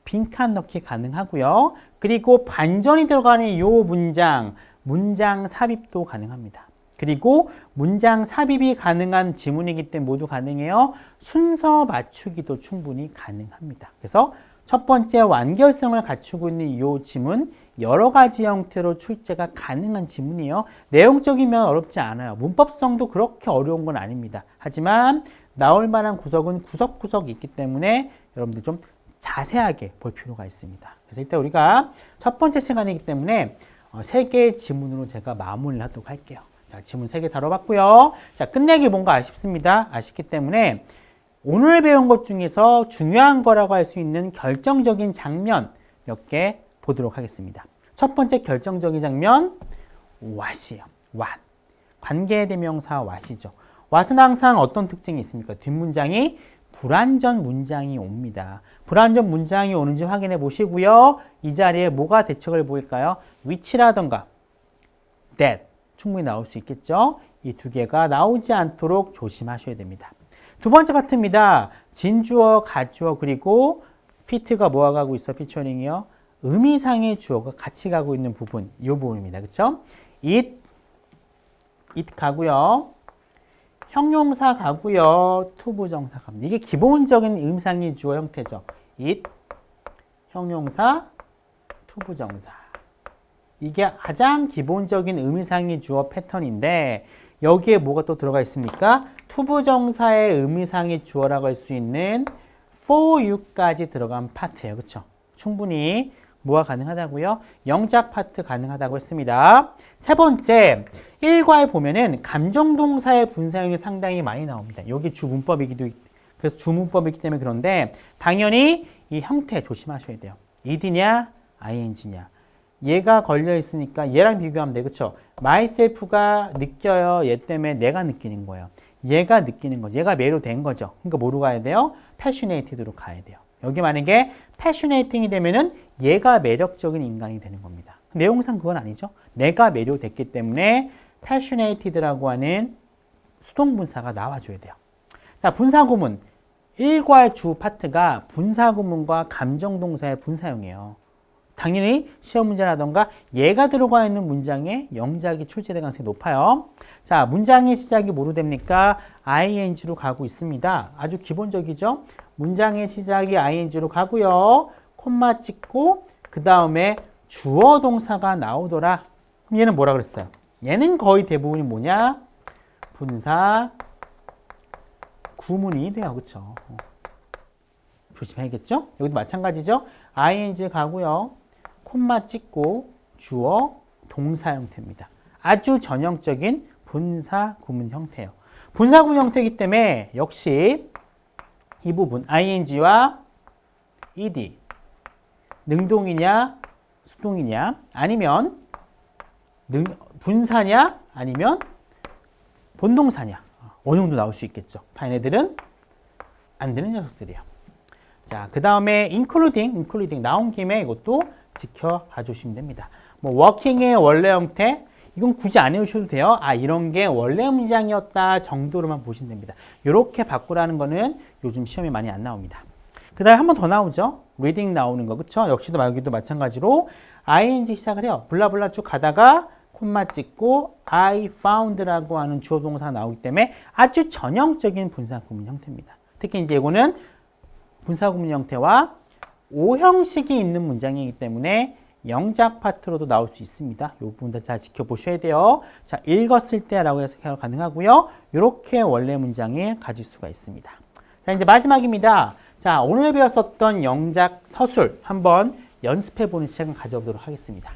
빈칸 넣기 가능하고요. 그리고 반전이 들어가는 이 문장 삽입도 가능합니다. 그리고 문장 삽입이 가능한 지문이기 때문에 모두 가능해요. 순서 맞추기도 충분히 가능합니다. 그래서 첫 번째 완결성을 갖추고 있는 이 지문, 여러 가지 형태로 출제가 가능한 지문이에요. 내용적이면 어렵지 않아요. 문법성도 그렇게 어려운 건 아닙니다. 하지만 나올 만한 구석은 구석구석 있기 때문에 여러분들 좀 자세하게 볼 필요가 있습니다. 그래서 일단 우리가 첫 번째 시간이기 때문에 3개의 지문으로 제가 마무리를 하도록 할게요. 자, 지문 3개 다뤄봤고요. 자, 끝내기 뭔가 아쉽습니다. 아쉽기 때문에 오늘 배운 것 중에서 중요한 거라고 할 수 있는 결정적인 장면 몇 개 보도록 하겠습니다. 첫 번째 결정적인 장면, what이에요. what. 관계대명사 what이죠. what은 항상 어떤 특징이 있습니까? 뒷문장이 불완전 문장이 옵니다. 불완전 문장이 오는지 확인해 보시고요. 이 자리에 뭐가 대책을 보일까요? which라던가 that 충분히 나올 수 있겠죠. 이 두 개가 나오지 않도록 조심하셔야 됩니다. 두 번째 파트입니다. 진주어, 가주어, 그리고 피트가 뭐가 가고 있어? 피처링이요. 의미상의 주어가 같이 가고 있는 부분, 이 부분입니다. 그쵸? it 가고요. 형용사 가고요. 투부정사 갑니다. 이게 기본적인 의미상의 주어 형태죠. it, 형용사, 투부정사. 이게 가장 기본적인 의미상의 주어 패턴인데 여기에 뭐가 또 들어가 있습니까? 투부정사의 의미상의 주어라고 할 수 있는 for you까지 들어간 파트예요. 그렇죠? 충분히 뭐가 가능하다고요? 영작 파트 가능하다고 했습니다. 세 번째, 1과에 보면은 감정동사의 분사형이 상당히 많이 나옵니다. 여기 주문법이기도 그래서 주문법이기 때문에 그런데 당연히 이 형태 조심하셔야 돼요. id냐, ing냐. 얘가 걸려 있으니까 얘랑 비교하면 돼. 그렇죠? myself가 느껴요. 얘 때문에 내가 느끼는 거예요. 얘가 느끼는 거죠. 얘가 매료된 거죠. 그러니까 뭐로 가야 돼요? passionated로 가야 돼요. 여기 만약에 passionating이 되면은 얘가 매력적인 인간이 되는 겁니다. 내용상 그건 아니죠. 내가 매료됐기 때문에 passionated라고 하는 수동분사가 나와줘야 돼요. 자, 분사구문. 일괄 주 파트가 분사구문과 감정동사의 분사형이에요. 당연히 시험 문제라던가 얘가 들어가 있는 문장에 영작이 출제될 가능성이 높아요. 자, 문장의 시작이 뭐로 됩니까? ing로 가고 있습니다. 아주 기본적이죠? 문장의 시작이 ing로 가고요. 콤마 찍고 그 다음에 주어 동사가 나오더라. 그럼 얘는 뭐라 그랬어요? 얘는 거의 대부분이 뭐냐? 분사 구문이 돼요. 그렇죠? 조심해야겠죠? 여기도 마찬가지죠? ing 가고요. 콤마 찍고 주어 동사 형태입니다. 아주 전형적인 분사 구문 형태예요. 분사 구문 형태이기 때문에 역시 이 부분 ing와 ed 능동이냐 수동이냐 아니면 분사냐 아니면 본동사냐 어느 정도 나올 수 있겠죠. 다른 애들은 안 되는 녀석들이에요. 자, 그 다음에 including 나온 김에 이것도 지켜봐 주시면 됩니다. 뭐 working의 원래 형태 이건 굳이 안 해오셔도 돼요. 아, 이런 게 원래 문장이었다 정도로만 보시면 됩니다. 이렇게 바꾸라는 거는 요즘 시험에 많이 안 나옵니다. 그 다음에 한 번 더 나오죠. reading 나오는 거 그쵸? 역시도 여기도 마찬가지로 ing 시작을 해요. 블라블라 쭉 가다가 콤마 찍고 I found라고 하는 주어 동사가 나오기 때문에 아주 전형적인 분사구문 형태입니다. 특히 이제 이거는 분사구문 형태와 오형식이 있는 문장이기 때문에 영작 파트로도 나올 수 있습니다. 이 부분도 잘 지켜보셔야 돼요. 자, 읽었을 때라고 해석이 가능하고요. 이렇게 원래 문장에 가질 수가 있습니다. 자, 이제 마지막입니다. 자, 오늘 배웠었던 영작 서술 한번 연습해보는 시간 가져보도록 하겠습니다.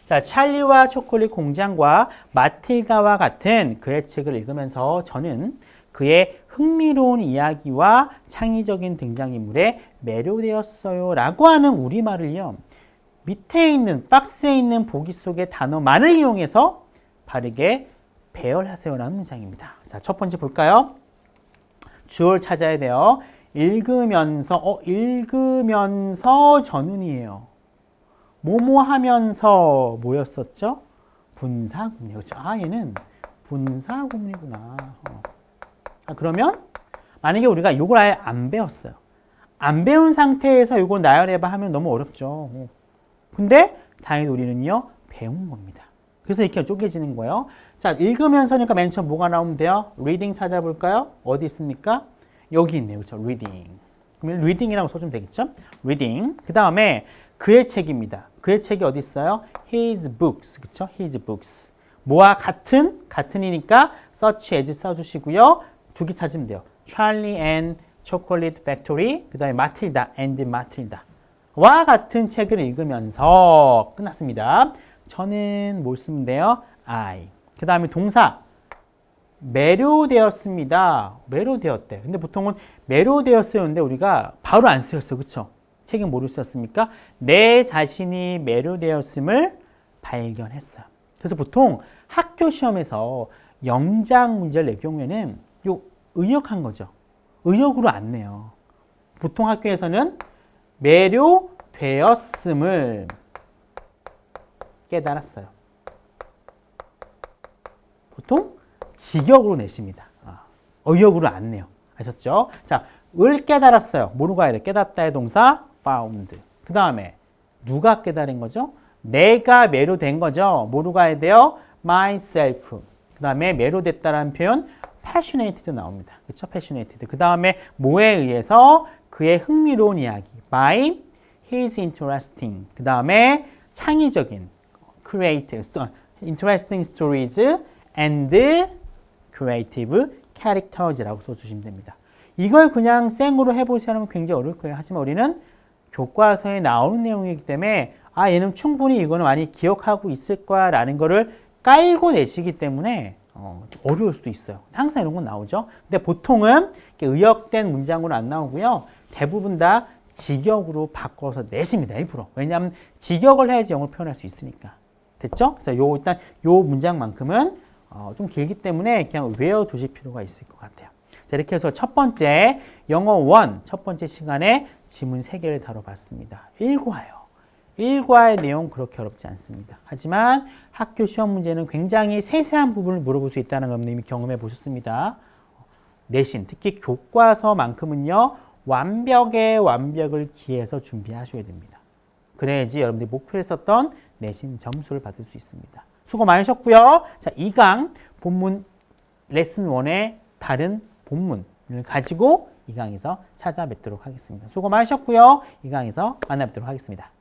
자, 찰리와 초콜릿 공장과 마틸다와 같은 그의 책을 읽으면서 저는 그의 흥미로운 이야기와 창의적인 등장인물에 매료되었어요 라고 하는 우리말을요. 밑에 있는 박스에 있는 보기 속의 단어만을 이용해서 바르게 배열하세요라는 문장입니다. 자, 첫 번째 볼까요? 주어를 찾아야 돼요. 읽으면서 전운이에요. 뭐뭐 하면서 뭐였었죠? 분사구문이에요. 그렇죠? 아, 얘는 분사구문이구나. 그러면 만약에 우리가 이걸 아예 안 배웠어요. 안 배운 상태에서 이걸 나열해봐 하면 너무 어렵죠. 근데 다행히 우리는요, 배운 겁니다. 그래서 이렇게 쪼개지는 거예요. 자, 읽으면서니까 맨 처음 뭐가 나오면 돼요? reading 찾아볼까요? 어디 있습니까? 여기 있네요. 그렇죠? reading. 그러면 reading이라고 써주면 되겠죠? reading. 그 다음에 그의 책입니다. 그의 책이 어디 있어요? his books. 그렇죠? his books. 뭐와 같은이니까 search as 써주시고요. 두 개 찾으면 돼요. Charlie and Chocolate Factory, 그 다음에 마틸다 and 마틸다. 와 같은 책을 읽으면서 끝났습니다. 저는 뭘 쓰면 돼요? I. 그 다음에 동사. 매료되었습니다. 매료되었대. 근데 보통은 매료되었어요인데 우리가 바로 안 쓰였어. 그쵸? 책에 뭐를 쓰였습니까? 내 자신이 매료되었음을 발견했어요. 그래서 보통 학교 시험에서 영작 문제를 낼 경우에는 요 의역한 거죠. 의역으로 안 내요. 보통 학교에서는 매료되었음을 깨달았어요. 보통 직역으로 내십니다. 의역으로 안 내요. 아셨죠? 자, 을 깨달았어요. 뭐로 가야 돼? 깨닫다의 동사 found. 그 다음에 누가 깨달은 거죠? 내가 매료된 거죠. 뭐로 가야 돼요? myself. 그 다음에 매료됐다라는 표현 passionated 나옵니다. 그렇죠? passionated. 그 다음에 뭐에 의해서 그의 흥미로운 이야기 by his interesting. 그 다음에 창의적인 creative, interesting stories and creative characters라고 써주시면 됩니다. 이걸 그냥 생으로 해보시면 굉장히 어려울 거예요. 하지만 우리는 교과서에 나오는 내용이기 때문에 아, 얘는 충분히 이거는 많이 기억하고 있을 거야 라는 거를 깔고 내시기 때문에 어려울 수도 있어요. 항상 이런 건 나오죠. 근데 보통은 의역된 문장으로 안 나오고요. 대부분 다 직역으로 바꿔서 내십니다. 일부러. 왜냐하면 직역을 해야지 영어를 표현할 수 있으니까. 됐죠? 그래서 일단 요 문장만큼은 좀 길기 때문에 그냥 외워두실 필요가 있을 것 같아요. 자, 이렇게 해서 첫 번째 영어 1 첫 번째 시간에 지문 3개를 다뤄봤습니다. 1과요. 1과의 내용 그렇게 어렵지 않습니다. 하지만 학교 시험 문제는 굉장히 세세한 부분을 물어볼 수 있다는 걸 이미 경험해 보셨습니다. 내신, 특히 교과서만큼은요. 완벽을 기해서 준비하셔야 됩니다. 그래야지 여러분들이 목표에 썼던 내신 점수를 받을 수 있습니다. 수고 많으셨고요. 자, 2강 본문 레슨 1의 다른 본문을 가지고 이 강에서 찾아뵙도록 하겠습니다. 수고 많으셨고요. 이 강에서 만나뵙도록 하겠습니다.